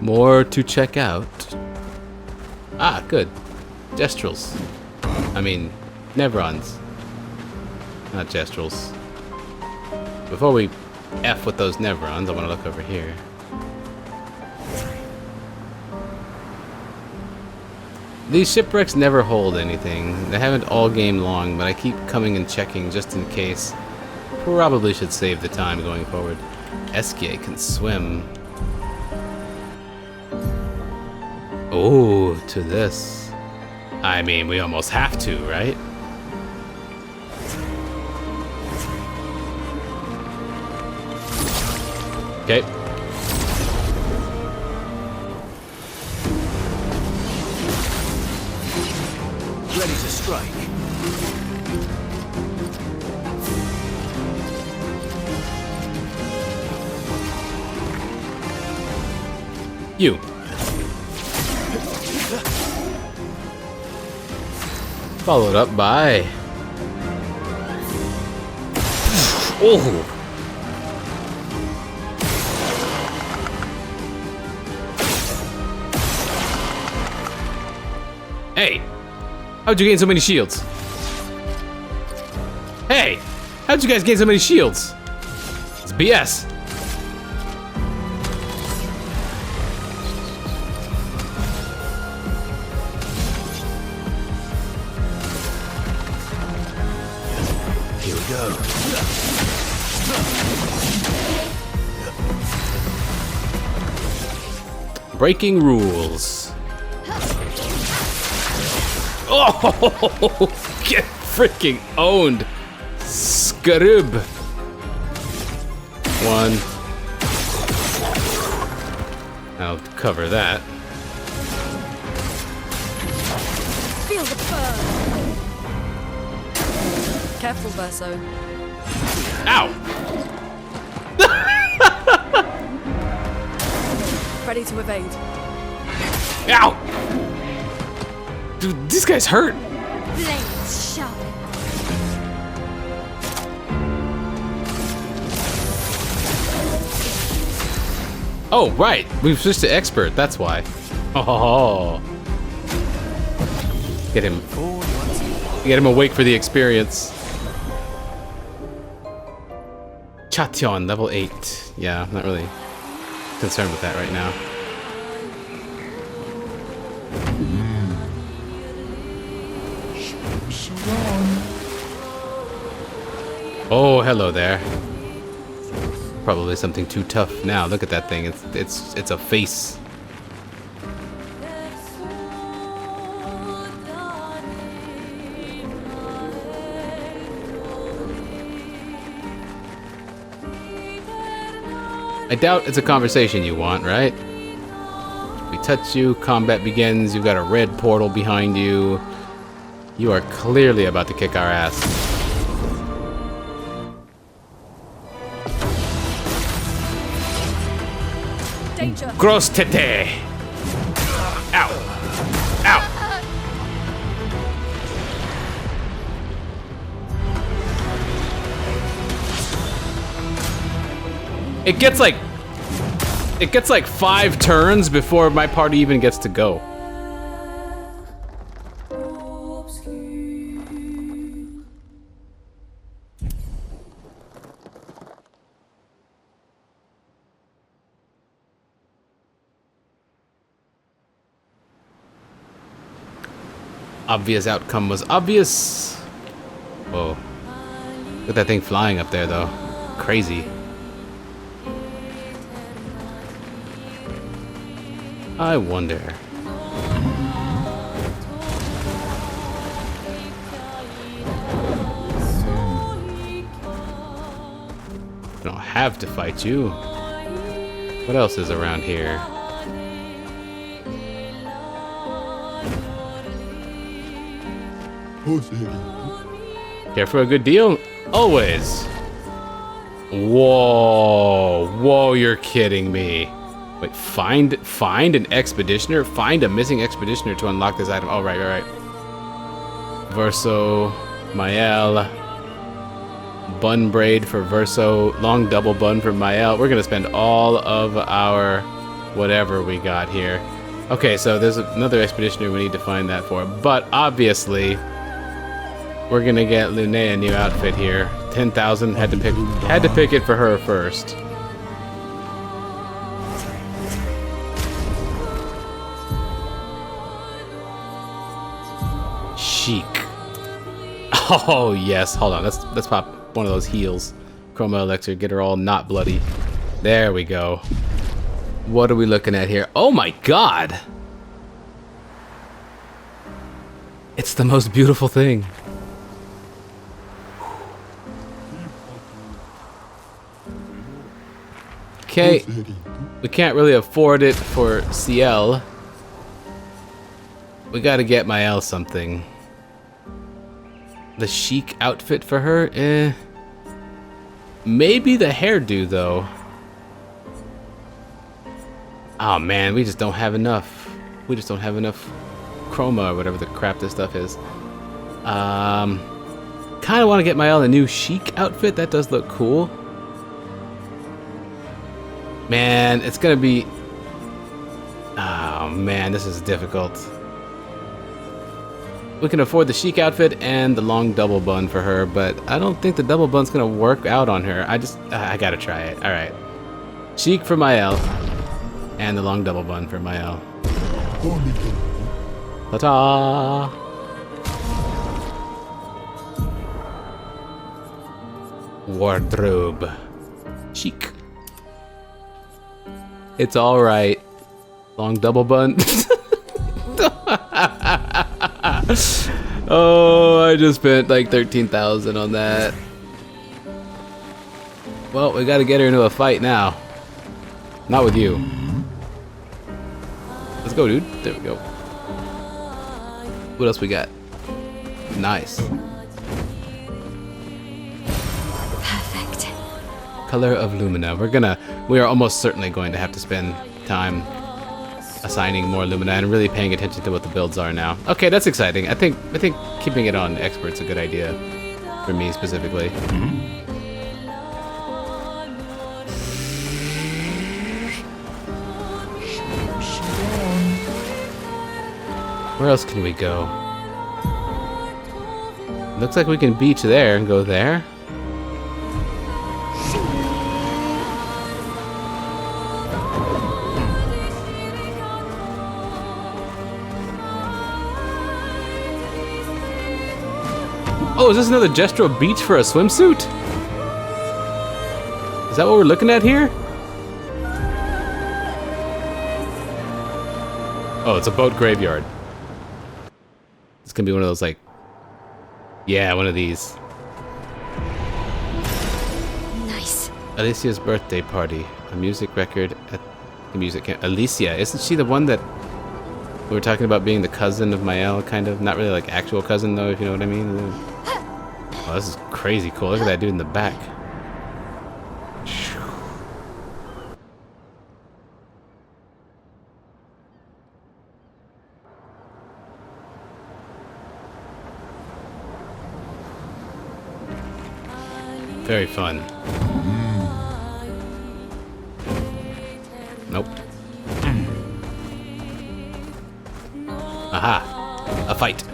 More to check out. Ah, good. Gestrals. I mean, Nevrons. Not Gestrals. Before we F with those Nevrons, I want to look over here. These shipwrecks never hold anything. They haven't all game long, but I keep coming and checking just in case. Probably should save the time going forward. Eskie can swim. Oh, to this. I mean, we almost have to, right? Okay. Ready to strike. You. Followed up by... Oh! Hey! How'd you gain so many shields? Hey! How'd you guys gain so many shields? It's BS. Here we go. Breaking rules. Oh! Get freaking owned! Scarub! One. I'll cover that. Feel the burn. Careful, Verso. Ow! need to evade. Ow! Dude, this guy's hurt. Blades sharp. Oh, right. We've switched to expert. That's why. Oh. Get him. Get him awake for the experience. Chation, level 8. Yeah, I'm not really concerned with that right now. Oh, hello there. Probably something too tough now. Look at that thing. It's a face. I doubt it's a conversation you want, right? We touch you, combat begins, you've got a red portal behind you. You are clearly about to kick our ass. Danger! Gross tete! Ow! Ow! It gets like 5 turns before my party even gets to go. Obvious outcome was obvious. Whoa. Look at that thing flying up there though. Crazy. I wonder. I don't have to fight you. What else is around here? Care for a good deal? Always. Whoa. Whoa, you're kidding me. Wait, find an expeditioner? Find a missing expeditioner to unlock this item. Oh, right. Verso, Mael, bun braid for Verso, long double bun for Mael. We're gonna spend all of our whatever we got here. Okay, so there's another expeditioner we need to find that for. But obviously, we're gonna get Lunae a new outfit here. 10,000. Had to pick it for her first. Chic. Oh yes, hold on. Let's pop one of those heals. Chroma elixir, get her all not bloody. There we go. What are we looking at here? Oh my god! It's the most beautiful thing. Okay, we can't really afford it for CL. We gotta get Mael something. The chic outfit for her? Eh. Maybe the hairdo, though. Oh man, we just don't have enough. We just don't have enough chroma or whatever the crap this stuff is. Kind of want to get Mael a new chic outfit. That does look cool. Man, it's gonna be... Oh man, this is difficult. We can afford the chic outfit and the long double bun for her, but I don't think the double bun's gonna work out on her. I gotta try it. All right, chic for Mael, and the long double bun for Mael. Ta-ta! Wardrobe, chic. It's all right. Long double bun. Oh, I just spent like 13,000 on that. Well, we gotta get her into a fight now. Not with you. Let's go, dude. There we go. What else we got? Nice. Perfect. Color of Lumina. We are almost certainly going to have to spend time assigning more Lumina and really paying attention to what the builds are now. Okay, that's exciting. I think keeping it on expert's a good idea for me specifically. Where else can we go? Looks like we can beach there and go there. Oh, is this another Jestro beach for a swimsuit? Is that what we're looking at here? Oh, it's a boat graveyard. It's gonna be one of those, like... Yeah, one of these. Nice. Alicia's birthday party. A music record at the music camp. Alicia, isn't she the one that... We were talking about being the cousin of Mael, kind of? Not really like actual cousin, though, if you know what I mean. Oh, this is crazy cool. Look at that dude in the back. Very fun. Nope. Aha! A fight.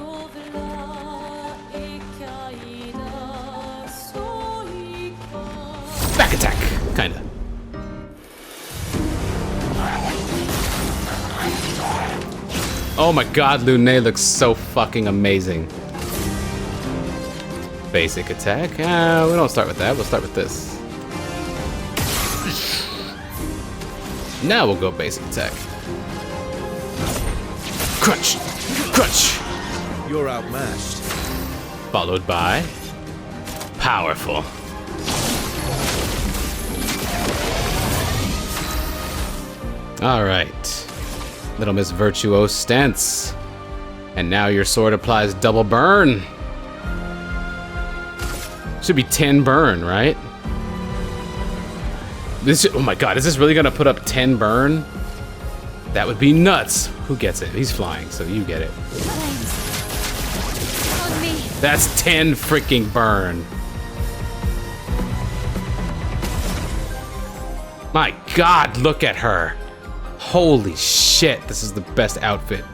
Back attack, kinda. Oh my god, Lune looks so fucking amazing. Basic attack. We don't start with that. We'll start with this. Now we'll go basic attack. Crunch! Crunch! You're outmatched. Followed by... Powerful. Alright. Little Miss Virtuose stance. And now your sword applies double burn. Should be 10 burn, right? This, oh my god, is this really gonna put up 10 burn? That would be nuts. Who gets it? He's flying, so you get it. On me. That's 10 freaking burn. My god, look at her. Holy shit, this is the best outfit.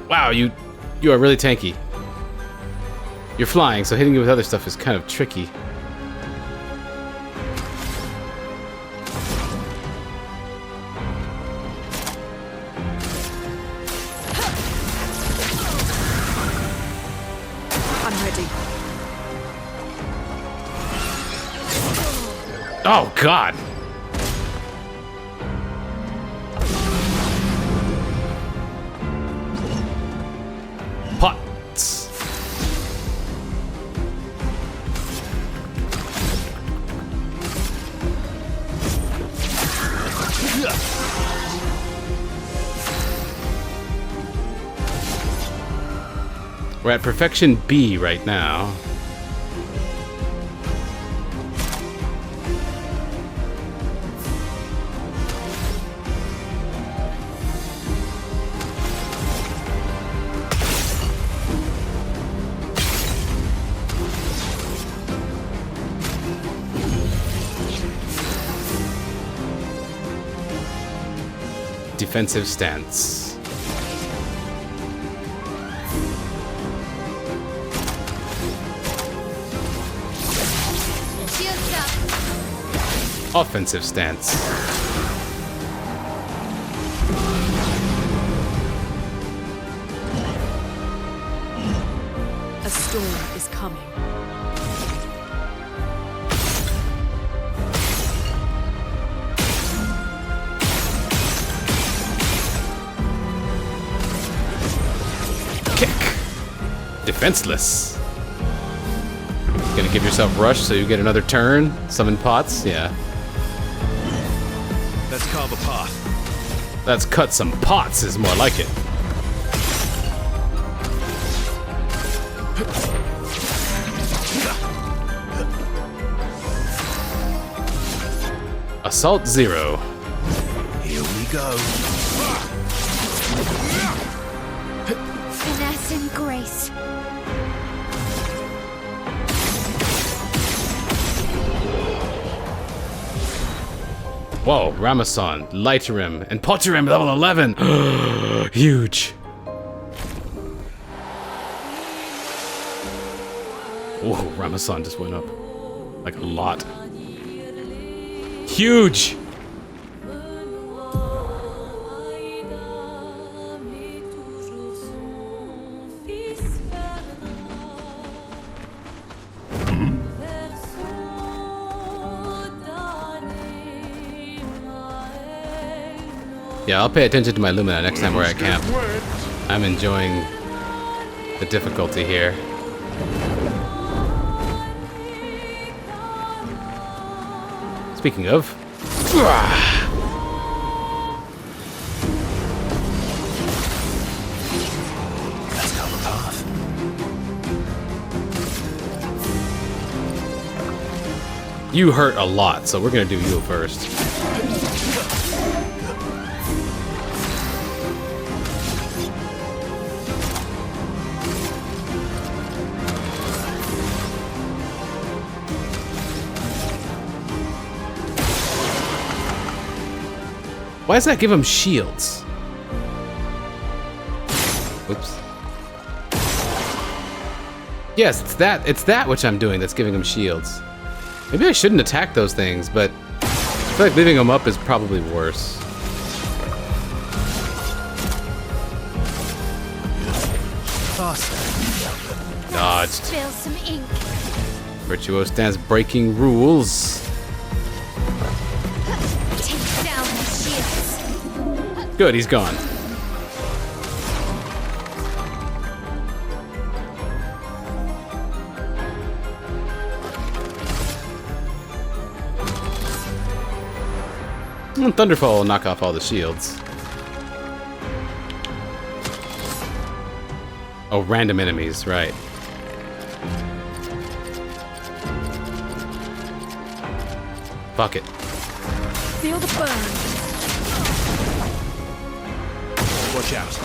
Wow, you are really tanky. You're flying, so hitting you with other stuff is kind of tricky. I'm ready. Oh god! Pots. We're at perfection B right now. Defensive stance. Shields up. Offensive stance. A storm is coming. Kick. Defenseless. Gonna give yourself rush so you get another turn. Summon pots, yeah. Let's carve a path. Let's cut some pots is more like it. A Assault 0. Here we go. Finesse and grace. Whoa, Ramazan, Lighterim, and Potterim level 11. Huge. Oh, Ramazan just went up. Like a lot. Huge! Yeah, I'll pay attention to my Lumina next time we're at camp. I'm enjoying the difficulty here. Speaking of... Let's go the path. You hurt a lot, so we're gonna do you first. Why does that give him shields? Whoops. Yes, it's that which I'm doing that's giving him shields. Maybe I shouldn't attack those things, but I feel like leaving them up is probably worse. Dodged. Spill some ink. Virtuo stands breaking rules. Take down the shields. Good, he's gone. And Thunderfall will knock off all the shields. Oh, random enemies, right. Fuck it. Feel the burn. Watch out.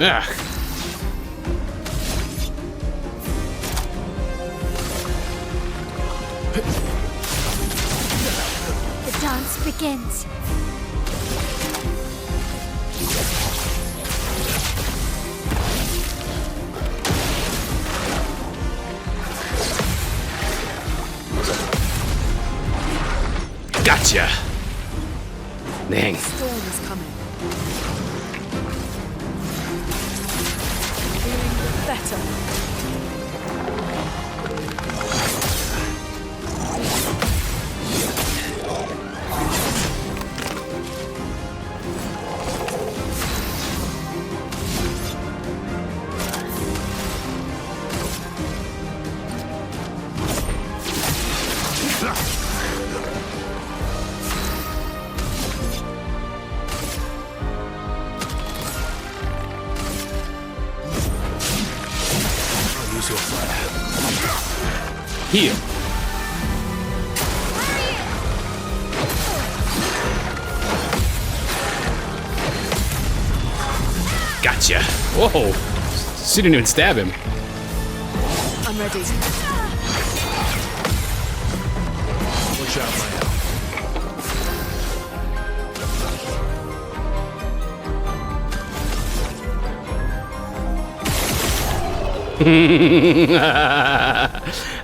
Ugh. The dance begins. Gotcha. Dang. Storm is coming. Feeling better. Heal. Gotcha. Whoa. She didn't even stab him. I'm ready. Watch out, man.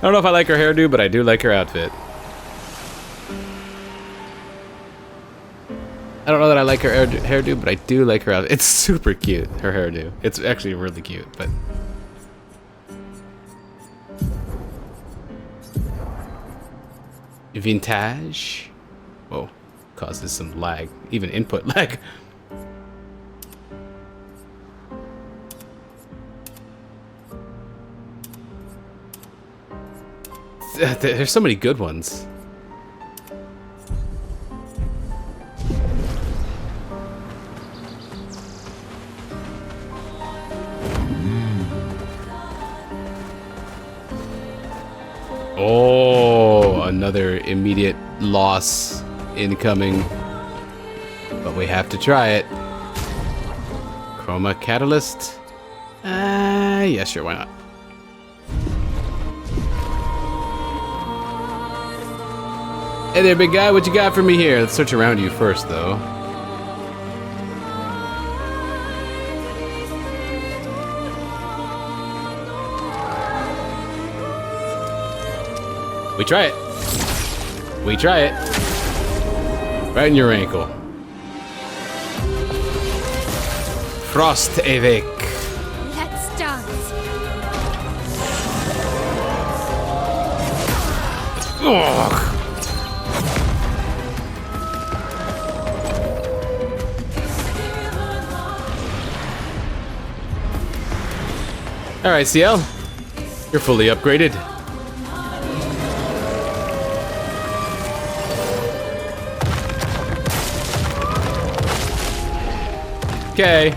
I don't know if I like her hairdo, but I do like her outfit. I don't know that I like her hairdo, but I do like her outfit. It's super cute, her hairdo. It's actually really cute, but... Vintage? Whoa, causes some lag, even input lag. There's so many good ones. Oh, another immediate loss incoming. But we have to try it. Chroma Catalyst. Yeah, sure, why not? Hey there, big guy, what you got for me here? Let's search around you first, though. We try it. We try it. Right in your ankle. Frost Evik. Let's dance. Ugh. All right, CL. You're fully upgraded. Okay.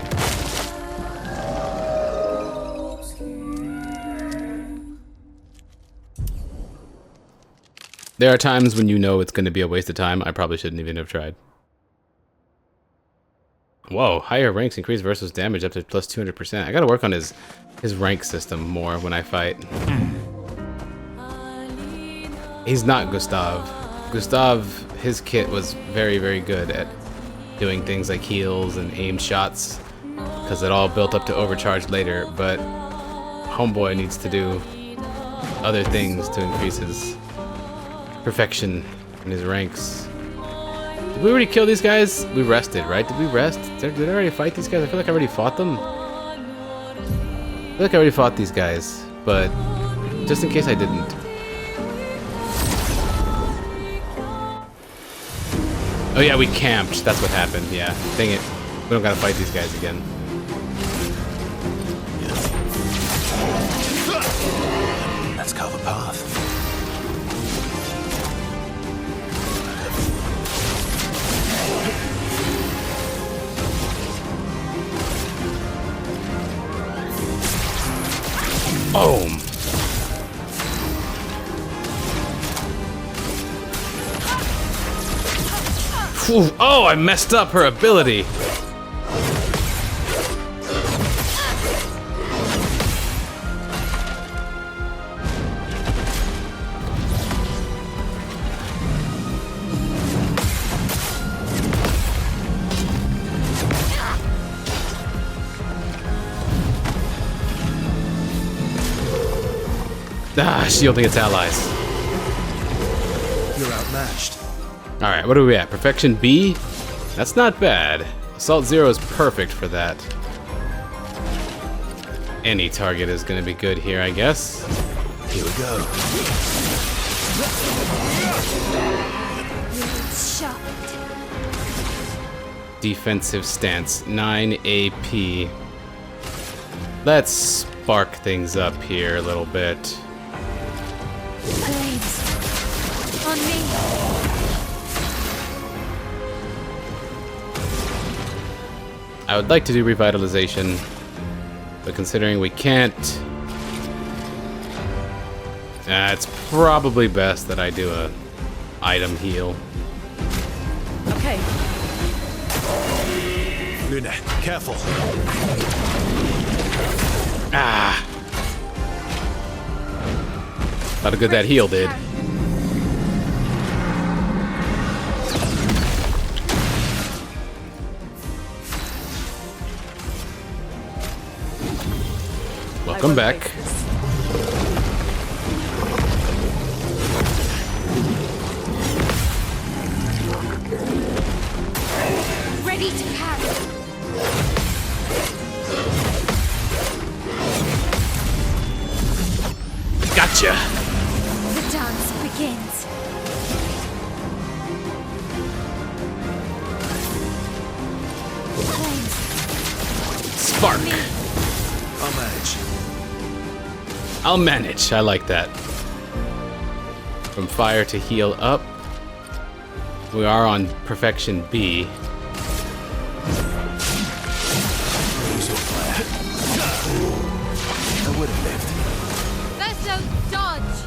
There are times when you know it's going to be a waste of time. I probably shouldn't even have tried. Whoa, higher ranks increase versus damage up to plus 200%. I gotta work on his rank system more when I fight. He's not Gustav. Gustav, his kit was very, very good at doing things like heals and aim shots, because it all built up to overcharge later, but Homeboy needs to do other things to increase his perfection in his ranks. Did we already kill these guys? We rested, right? Did we rest? Did I already fight these guys? I feel like I already fought them. I feel like I already fought these guys, but just in case I didn't. Oh yeah, we camped. That's what happened. Yeah. Dang it. We don't gotta fight these guys again. Let's carve a path. Boom. Phew. Oh, I messed up her ability. Ah, shielding its allies. You're outmatched. Alright, what are we at? Perfection B? That's not bad. Assault Zero is perfect for that. Any target is gonna be good here, I guess. Here we go. Shot. Defensive stance, 9 AP. Let's spark things up here a little bit. Flames. On me. I would like to do revitalization, but considering we can't, it's probably best that I do a item heal. Okay. Luna, careful. Ah! Not a good that heal did. Welcome back. Ready to carry. Gotcha! The dance begins. Flames. Spark! I'll manage. I'll manage. I like that. From fire to heal up. We are on perfection B. I would have lived. Verso dodge.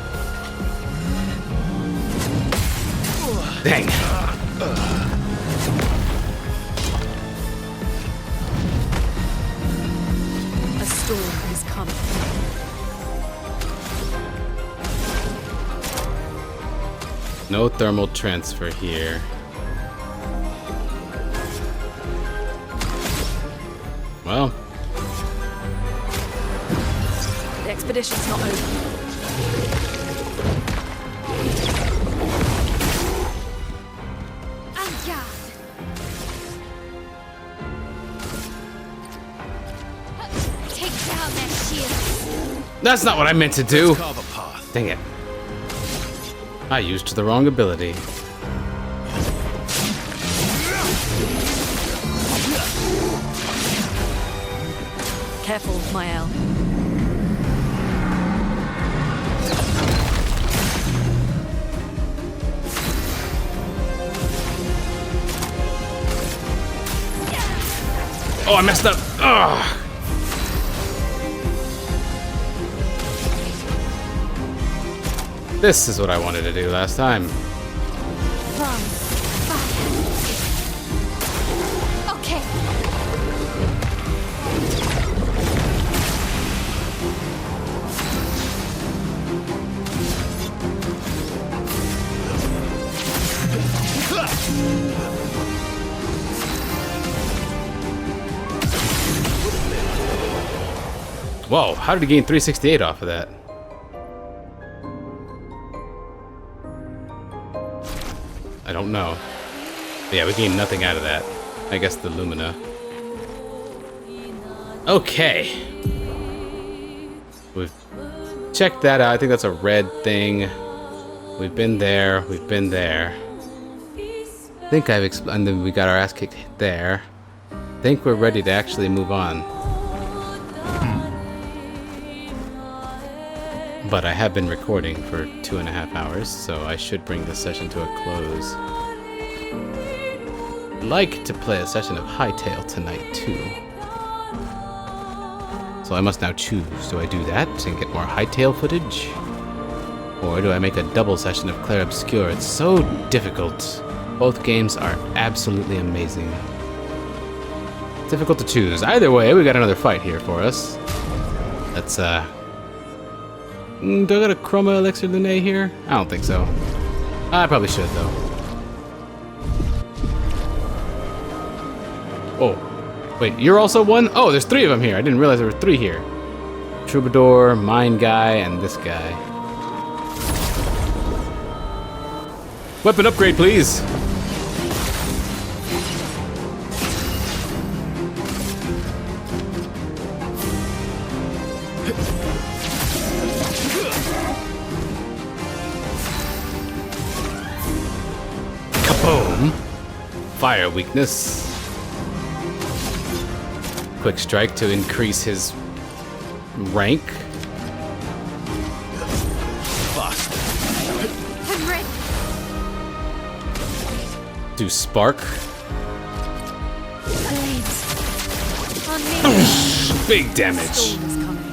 Dang. A storm is coming. No thermal transfer here. Well, The expedition's not over. En garde! Take down their shields! that's not what I meant to do. Carve a path. Dang it. I used the wrong ability. Careful, Mael. Oh, I messed up. Ugh. This is what I wanted to do last time. From fire. Okay. Whoa, how did he gain 368 off of that? I don't know. But yeah, we gained nothing out of that. I guess the Lumina. Okay. We've checked that out. I think that's a red thing. We've been there. We've been there. I think I've explained. And then we got our ass kicked there. I think we're ready to actually move on. But I have been recording for 2.5 hours, so I should bring this session to a close. I'd like to play a session of Hightail tonight, too. So I must now choose. Do I do that and get more Hightail footage? Or do I make a double session of Clair Obscure? It's so difficult. Both games are absolutely amazing. Difficult to choose. Either way, we got another fight here for us. Let's, do I got a Chroma Elixir Lunae here? I don't think so. I probably should, though. Oh. Wait, you're also one? Oh, there's 3 of them here. I didn't realize there were 3 here. Troubadour, Mine Guy, and this guy. Weapon upgrade, please! Kaboom! Fire weakness. Quick strike to increase his rank. I'm ready. Do spark. Blades. On me. Big damage. Storm is coming.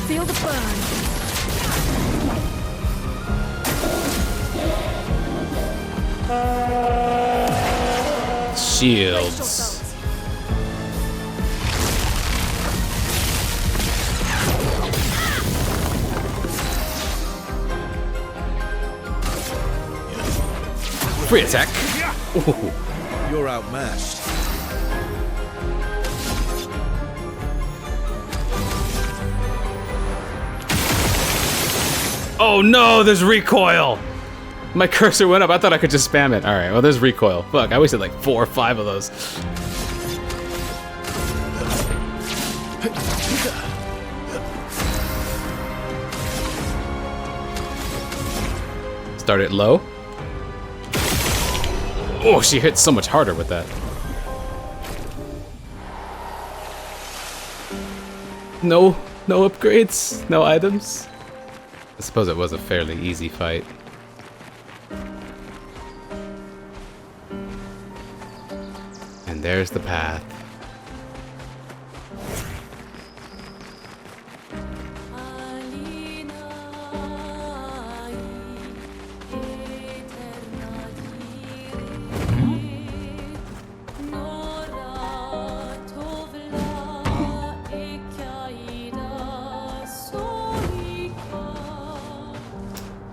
Feel the burn. Shields. Free attack. Ooh. You're outmatched. Oh no, there's recoil! My cursor went up. I thought I could just spam it. Alright, well, there's recoil. Fuck, I wasted like 4 or 5 of those. Start it low. Oh, she hit so much harder with that. No upgrades, no items. I suppose it was a fairly easy fight. And there's the path.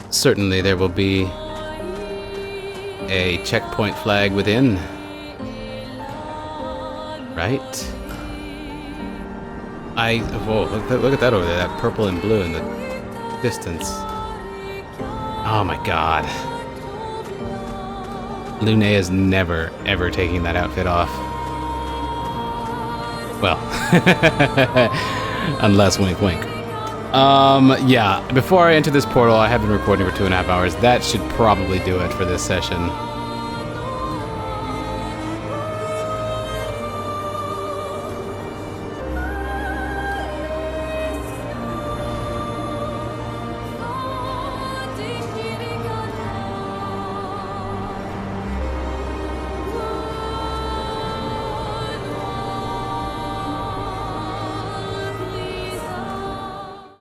certainly there will be a checkpoint flag within. Right? Whoa, look at that over there, that purple and blue in the distance. Oh my god. Lunea's never, ever taking that outfit off. Well, unless wink wink. Yeah, before I enter this portal, I have been recording for 2.5 hours. That should probably do it for this session.